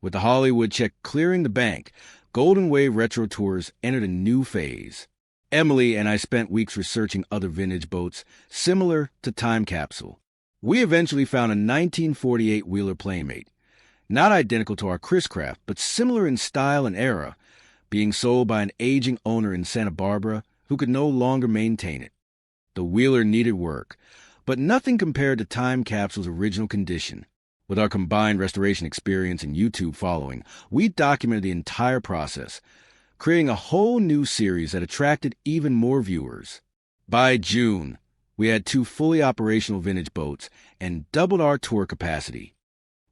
With the Hollywood check clearing the bank, Golden Wave Retro Tours entered a new phase. Emily and I spent weeks researching other vintage boats similar to Time Capsule. We eventually found a 1948 Wheeler Playmate, not identical to our Chris Craft, but similar in style and era, being sold by an aging owner in Santa Barbara who could no longer maintain it. The Wheeler needed work, but nothing compared to Time Capsule's original condition. With our combined restoration experience and YouTube following, we documented the entire process, creating a whole new series that attracted even more viewers. By June, we had 2 fully operational vintage boats and doubled our tour capacity.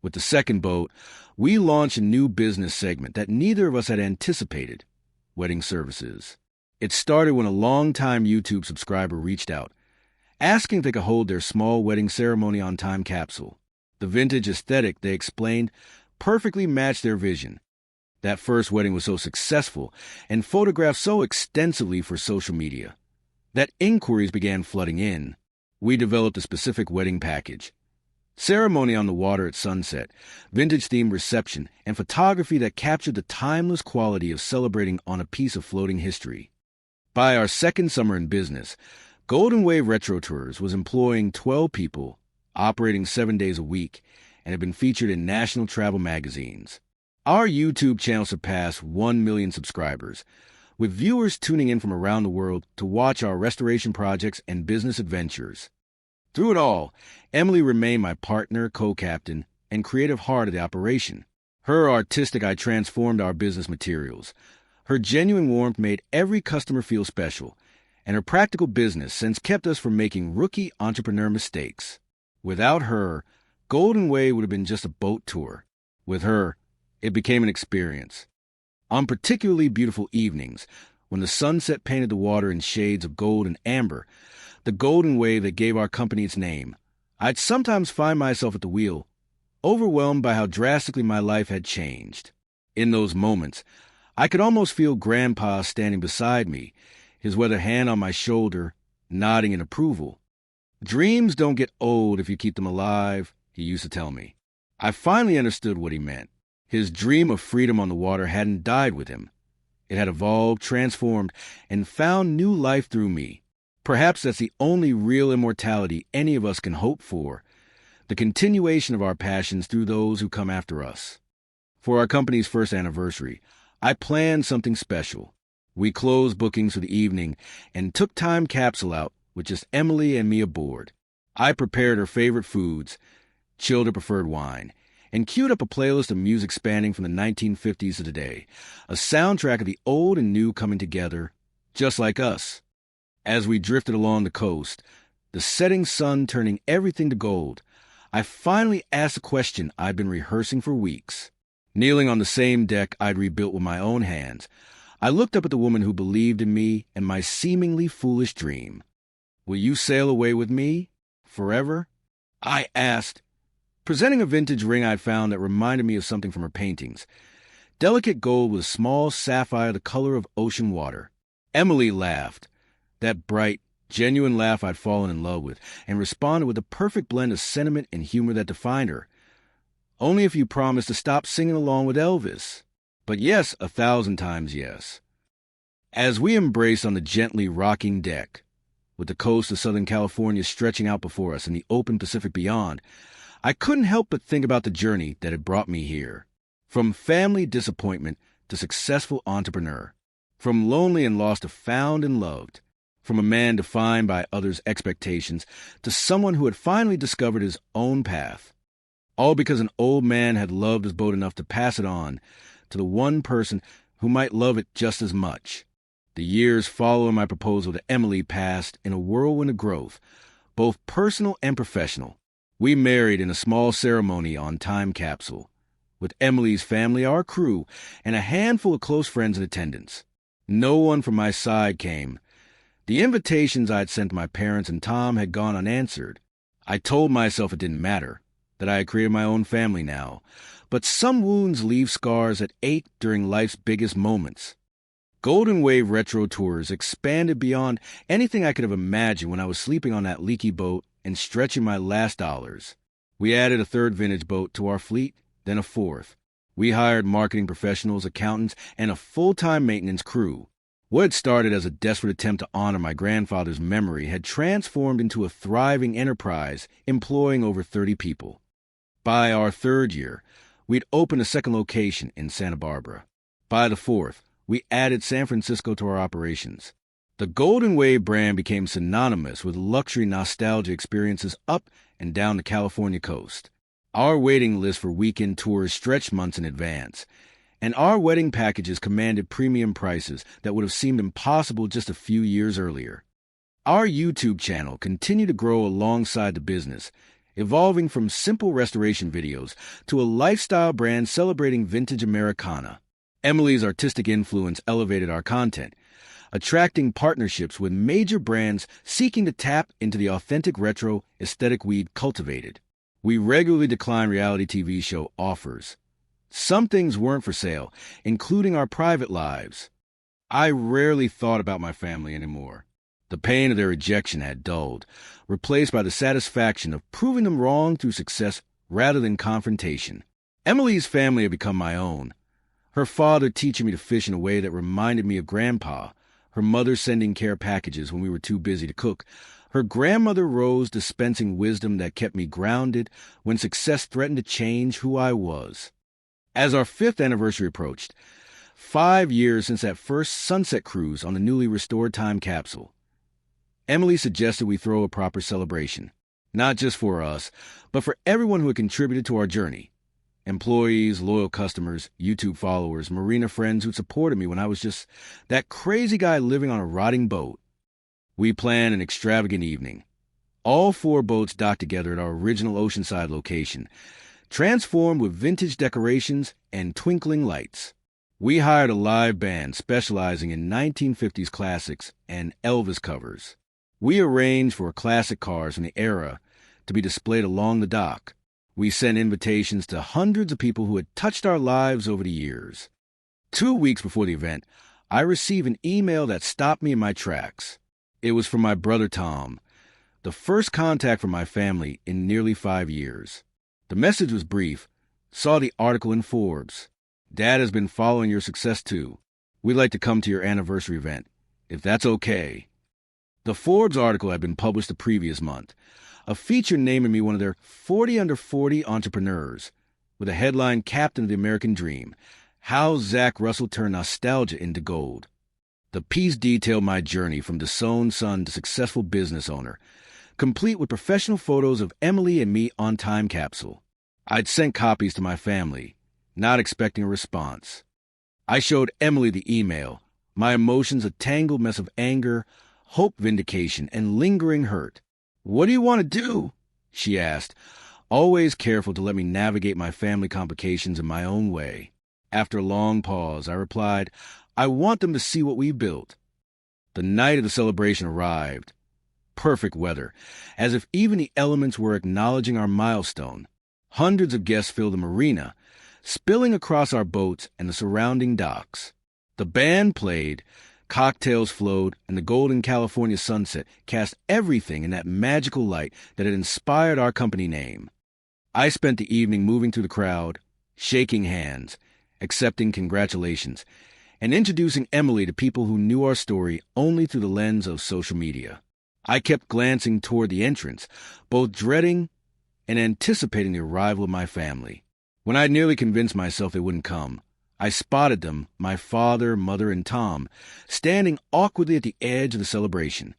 With the second boat, we launched a new business segment that neither of us had anticipated: wedding services. It started when a longtime YouTube subscriber reached out, asking if they could hold their small wedding ceremony on Time Capsule. The vintage aesthetic, they explained, perfectly matched their vision. That first wedding was so successful and photographed so extensively for social media that inquiries began flooding in. We developed a specific wedding package: ceremony on the water at sunset, vintage-themed reception, and photography that captured the timeless quality of celebrating on a piece of floating history. By our second summer in business, Golden Wave Retro Tours was employing 12 people, operating 7 days a week, and had been featured in national travel magazines. Our YouTube channel surpassed 1 million subscribers, with viewers tuning in from around the world to watch our restoration projects and business adventures. Through it all, Emily remained my partner, co-captain, and creative heart of the operation. Her artistic eye transformed our business materials. Her genuine warmth made every customer feel special, and her practical business sense kept us from making rookie entrepreneur mistakes. Without her, Golden Wave would have been just a boat tour. With her, it became an experience. On particularly beautiful evenings, when the sunset painted the water in shades of gold and amber, the golden wave that gave our company its name, I'd sometimes find myself at the wheel, overwhelmed by how drastically my life had changed. In those moments, I could almost feel Grandpa standing beside me, his weathered hand on my shoulder, nodding in approval. Dreams don't get old if you keep them alive, he used to tell me. I finally understood what he meant. His dream of freedom on the water hadn't died with him. It had evolved, transformed, and found new life through me. Perhaps that's the only real immortality any of us can hope for, the continuation of our passions through those who come after us. For our company's first anniversary, I planned something special. We closed bookings for the evening and took time capsule out with just Emily and me aboard. I prepared her favorite foods, chilled her preferred wine, and queued up a playlist of music spanning from the 1950s to today, a soundtrack of the old and new coming together, just like us. As we drifted along the coast, the setting sun turning everything to gold, I finally asked a question I'd been rehearsing for weeks. Kneeling on the same deck I'd rebuilt with my own hands, I looked up at the woman who believed in me and my seemingly foolish dream. "Will you sail away with me? Forever?" I asked, presenting a vintage ring I'd found that reminded me of something from her paintings. Delicate gold with a small sapphire the color of ocean water. Emily laughed, that bright, genuine laugh I'd fallen in love with, and responded with the perfect blend of sentiment and humor that defined her. "Only if you promise to stop singing along with Elvis." But yes, 1,000 times yes. As we embraced on the gently rocking deck, with the coast of Southern California stretching out before us and the open Pacific beyond, I couldn't help but think about the journey that had brought me here. From family disappointment to successful entrepreneur. From lonely and lost to found and loved. From a man defined by others' expectations to someone who had finally discovered his own path. All because an old man had loved his boat enough to pass it on to the one person who might love it just as much. The years following my proposal to Emily passed in a whirlwind of growth, both personal and professional. We married in a small ceremony on time capsule, with Emily's family, our crew, and a handful of close friends in attendance. No one from my side came. The invitations I'd sent to my parents and Tom had gone unanswered. I told myself it didn't matter, that I had created my own family now. But some wounds leave scars that ache during life's biggest moments. Golden Wave Retro Tours expanded beyond anything I could have imagined when I was sleeping on that leaky boat and stretching my last dollars. We added a third vintage boat to our fleet, then a fourth. We hired marketing professionals, accountants, and a full-time maintenance crew. What had started as a desperate attempt to honor my grandfather's memory had transformed into a thriving enterprise employing over 30 people. By our third year, we'd opened a second location in Santa Barbara. By the fourth, we added San Francisco to our operations. The Golden Wave brand became synonymous with luxury nostalgia experiences up and down the California coast. Our waiting list for weekend tours stretched months in advance, and our wedding packages commanded premium prices that would have seemed impossible just a few years earlier. Our YouTube channel continued to grow alongside the business, evolving from simple restoration videos to a lifestyle brand celebrating vintage Americana. Emily's artistic influence elevated our content, attracting partnerships with major brands seeking to tap into the authentic retro aesthetic we'd cultivated. We regularly declined reality TV show offers. Some things weren't for sale, including our private lives. I rarely thought about my family anymore. The pain of their rejection had dulled, replaced by the satisfaction of proving them wrong through success rather than confrontation. Emily's family had become my own. Her father teaching me to fish in a way that reminded me of Grandpa, her mother sending care packages when we were too busy to cook, her grandmother Rose dispensing wisdom that kept me grounded when success threatened to change who I was. As our 5th anniversary approached, 5 years since that first sunset cruise on the newly restored time capsule, Emily suggested we throw a proper celebration, not just for us, but for everyone who had contributed to our journey. Employees, loyal customers, YouTube followers, marina friends who supported me when I was just that crazy guy living on a rotting boat. We planned an extravagant evening. All 4 boats docked together at our original oceanside location, transformed with vintage decorations and twinkling lights. We hired a live band specializing in 1950s classics and Elvis covers. We arranged for classic cars from the era to be displayed along the dock. We sent invitations to hundreds of people who had touched our lives over the years. 2 weeks before the event, I received an email that stopped me in my tracks. It was from my brother Tom, the first contact from my family in nearly 5 years. The message was brief. Saw the article in Forbes. Dad has been following your success too. We'd like to come to your anniversary event, if that's okay. The Forbes article had been published the previous month, a feature naming me one of their 40 under 40 entrepreneurs, with a headline Captain of the American Dream, How Zach Russell Turned Nostalgia into Gold. The piece detailed my journey from disowned son to successful business owner, complete with professional photos of Emily and me on time capsule. I'd sent copies to my family, not expecting a response. I showed Emily the email, my emotions a tangled mess of anger, hope, vindication, and lingering hurt. "What do you want to do?" she asked, always careful to let me navigate my family complications in my own way. After a long pause, I replied, "I want them to see what we built." The night of the celebration arrived. Perfect weather, as if even the elements were acknowledging our milestone. Hundreds of guests filled the marina, spilling across our boats and the surrounding docks. The band played, cocktails flowed, and the golden California sunset cast everything in that magical light that had inspired our company name. I spent the evening moving through the crowd, shaking hands, accepting congratulations, and introducing Emily to people who knew our story only through the lens of social media. I kept glancing toward the entrance, both dreading and anticipating the arrival of my family. When I nearly convinced myself they wouldn't come, I spotted them, my father, mother, and Tom, standing awkwardly at the edge of the celebration.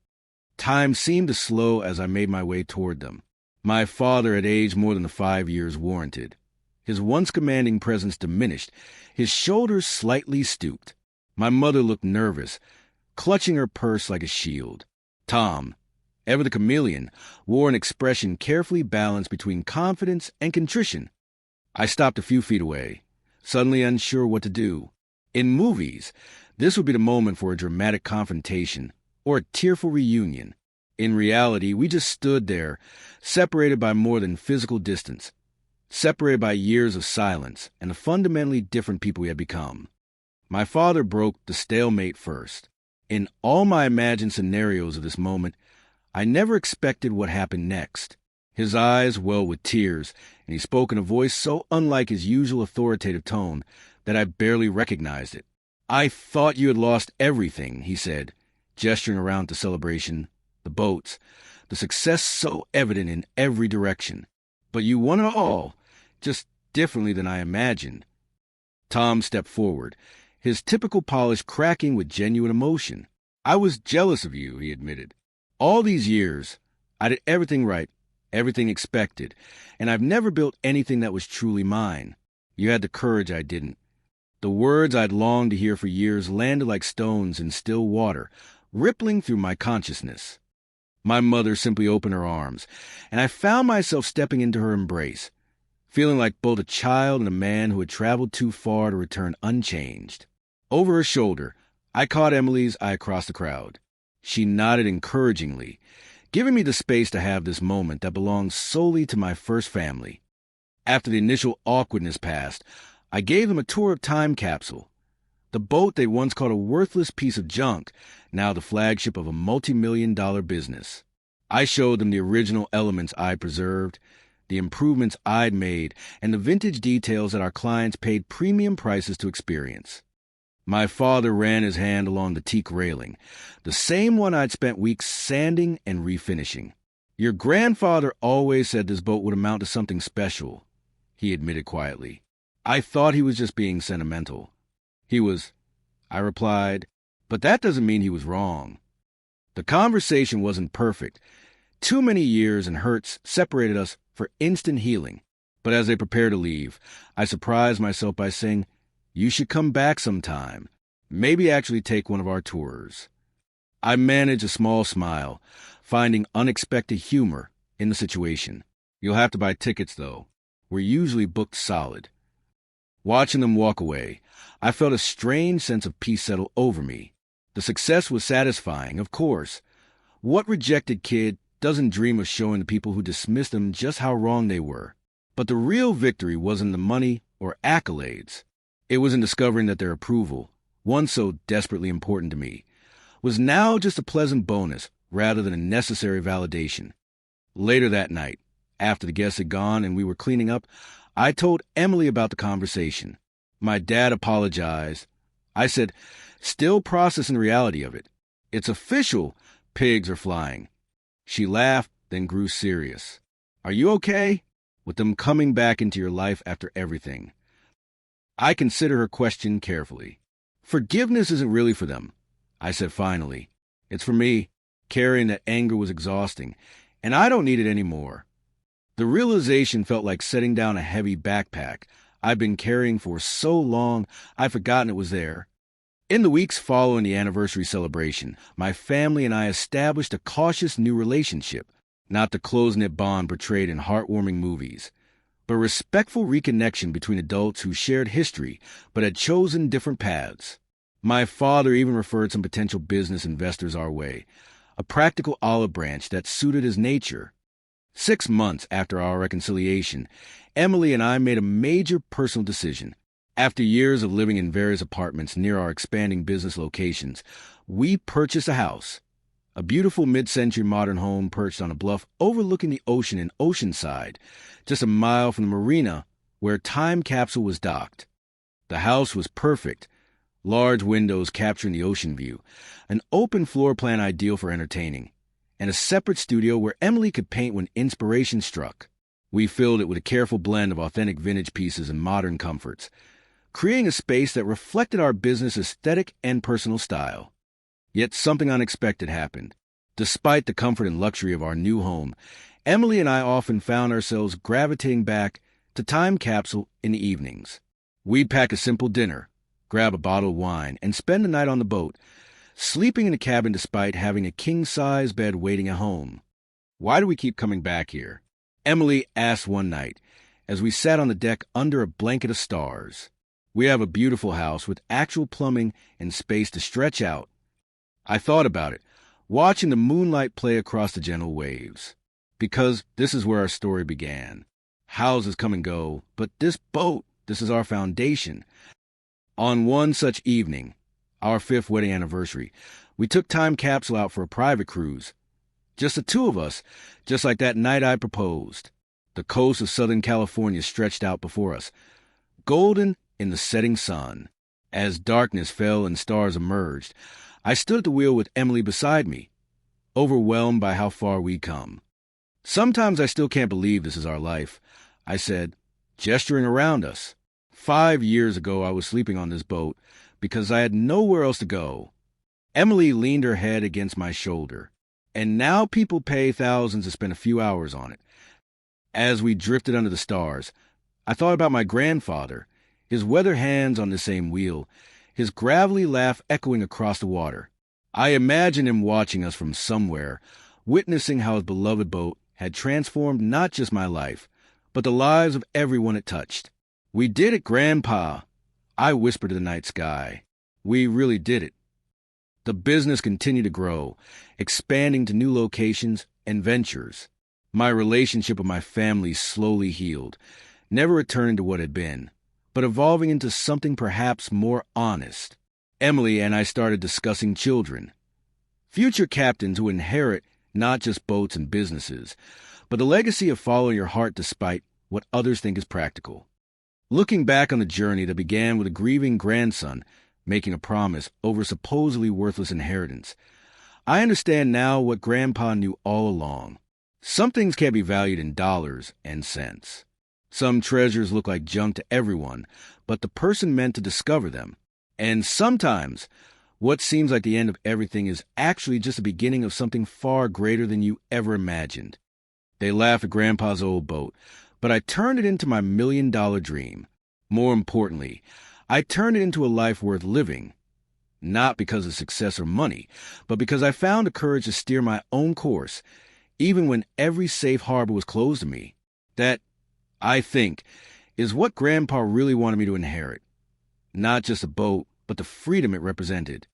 Time seemed to slow as I made my way toward them. My father had aged more than the 5 years warranted. His once commanding presence diminished, his shoulders slightly stooped. My mother looked nervous, clutching her purse like a shield. Tom, ever the chameleon, wore an expression carefully balanced between confidence and contrition. I stopped a few feet away, suddenly unsure what to do. In movies, this would be the moment for a dramatic confrontation or a tearful reunion. In reality, we just stood there, separated by more than physical distance, separated by years of silence and the fundamentally different people we had become. My father broke the stalemate first. In all my imagined scenarios of this moment, I never expected what happened next. His eyes welled with tears, and he spoke in a voice so unlike his usual authoritative tone that I barely recognized it. "I thought you had lost everything," he said, gesturing around the celebration, the boats, the success so evident in every direction. "But you won it all, just differently than I imagined." Tom stepped forward, his typical polish cracking with genuine emotion. "I was jealous of you," he admitted. "All these years, I did everything right, everything expected, and I've never built anything that was truly mine. You had the courage I didn't. The words I'd longed to hear for years landed like stones in still water, rippling through my consciousness." My mother simply opened her arms, and I found myself stepping into her embrace, feeling like both a child and a man who had traveled too far to return unchanged. Over her shoulder, I caught Emily's eye across the crowd. She nodded encouragingly, giving me the space to have this moment that belonged solely to my first family. After the initial awkwardness passed, I gave them a tour of Time Capsule, the boat they once called a worthless piece of junk, now the flagship of a multi-million-dollar business. I showed them the original elements I'd preserved, the improvements I'd made, and the vintage details that our clients paid premium prices to experience. My father ran his hand along the teak railing, the same one I'd spent weeks sanding and refinishing. "Your grandfather always said this boat would amount to something special," he admitted quietly. "I thought he was just being sentimental." "He was," I replied, "but that doesn't mean he was wrong." The conversation wasn't perfect. Too many years and hurts separated us for instant healing. But as they prepared to leave, I surprised myself by saying, "You should come back sometime. Maybe actually take one of our tours." I manage a small smile, finding unexpected humor in the situation. You'll have to buy tickets, though. We're usually booked solid. Watching them walk away, I felt a strange sense of peace settle over me. The success was satisfying, of course. What rejected kid doesn't dream of showing the people who dismissed them just how wrong they were? But the real victory wasn't the money or accolades. It was in discovering that their approval, once so desperately important to me, was now just a pleasant bonus rather than a necessary validation. Later that night, after the guests had gone and we were cleaning up, I told Emily about the conversation. My dad apologized. I said, still processing the reality of it. It's official, pigs are flying. She laughed, then grew serious. Are you okay? With them coming back into your life after everything. I consider her question carefully. Forgiveness isn't really for them, I said finally. It's for me. Carrying that anger was exhausting, and I don't need it anymore. The realization felt like setting down a heavy backpack I've been carrying for so long I'd forgotten it was there. In the weeks following the anniversary celebration, my family and I established a cautious new relationship, not the close-knit bond portrayed in heartwarming movies, but respectful reconnection between adults who shared history but had chosen different paths. My father even referred some potential business investors our way, a practical olive branch that suited his nature. 6 months after our reconciliation, Emily and I made a major personal decision. After years of living in various apartments near our expanding business locations, we purchased a house. A beautiful mid-century modern home perched on a bluff overlooking the ocean in Oceanside, just a mile from the marina where Time Capsule was docked. The house was perfect, large windows capturing the ocean view, an open floor plan ideal for entertaining, and a separate studio where Emily could paint when inspiration struck. We filled it with a careful blend of authentic vintage pieces and modern comforts, creating a space that reflected our business aesthetic and personal style. Yet something unexpected happened. Despite the comfort and luxury of our new home, Emily and I often found ourselves gravitating back to Time Capsule in the evenings. We'd pack a simple dinner, grab a bottle of wine, and spend the night on the boat, sleeping in the cabin despite having a king-size bed waiting at home. Why do we keep coming back here? Emily asked one night, as we sat on the deck under a blanket of stars. We have a beautiful house with actual plumbing and space to stretch out. I thought about it, watching the moonlight play across the gentle waves. Because this is where our story began. Houses come and go, but this boat, this is our foundation. On one such evening, our 5th wedding anniversary, we took Time Capsule out for a private cruise. Just the two of us, just like that night I proposed. The coast of Southern California stretched out before us, golden in the setting sun. As darkness fell and stars emerged, I stood at the wheel with Emily beside me, overwhelmed by how far we'd come. Sometimes I still can't believe this is our life, I said, gesturing around us. 5 years ago I was sleeping on this boat because I had nowhere else to go. Emily leaned her head against my shoulder, and now people pay thousands to spend a few hours on it. As we drifted under the stars, I thought about my grandfather, his weathered hands on the same wheel, his gravelly laugh echoing across the water. I imagined him watching us from somewhere, witnessing how his beloved boat had transformed not just my life, but the lives of everyone it touched. We did it, Grandpa, I whispered to the night sky. We really did it. The business continued to grow, expanding to new locations and ventures. My relationship with my family slowly healed, never returning to what had been, but evolving into something perhaps more honest. Emily and I started discussing children. Future captains who inherit not just boats and businesses, but the legacy of following your heart despite what others think is practical. Looking back on the journey that began with a grieving grandson making a promise over supposedly worthless inheritance, I understand now what Grandpa knew all along. Some things can't be valued in dollars and cents. Some treasures look like junk to everyone, but the person meant to discover them. And sometimes, what seems like the end of everything is actually just the beginning of something far greater than you ever imagined. They laughed at Grandpa's old boat, but I turned it into my $1 million dream. More importantly, I turned it into a life worth living. not because of success or money, but because I found the courage to steer my own course, even when every safe harbor was closed to me. That, I think, is what Grandpa really wanted me to inherit. Not just a boat, but the freedom it represented.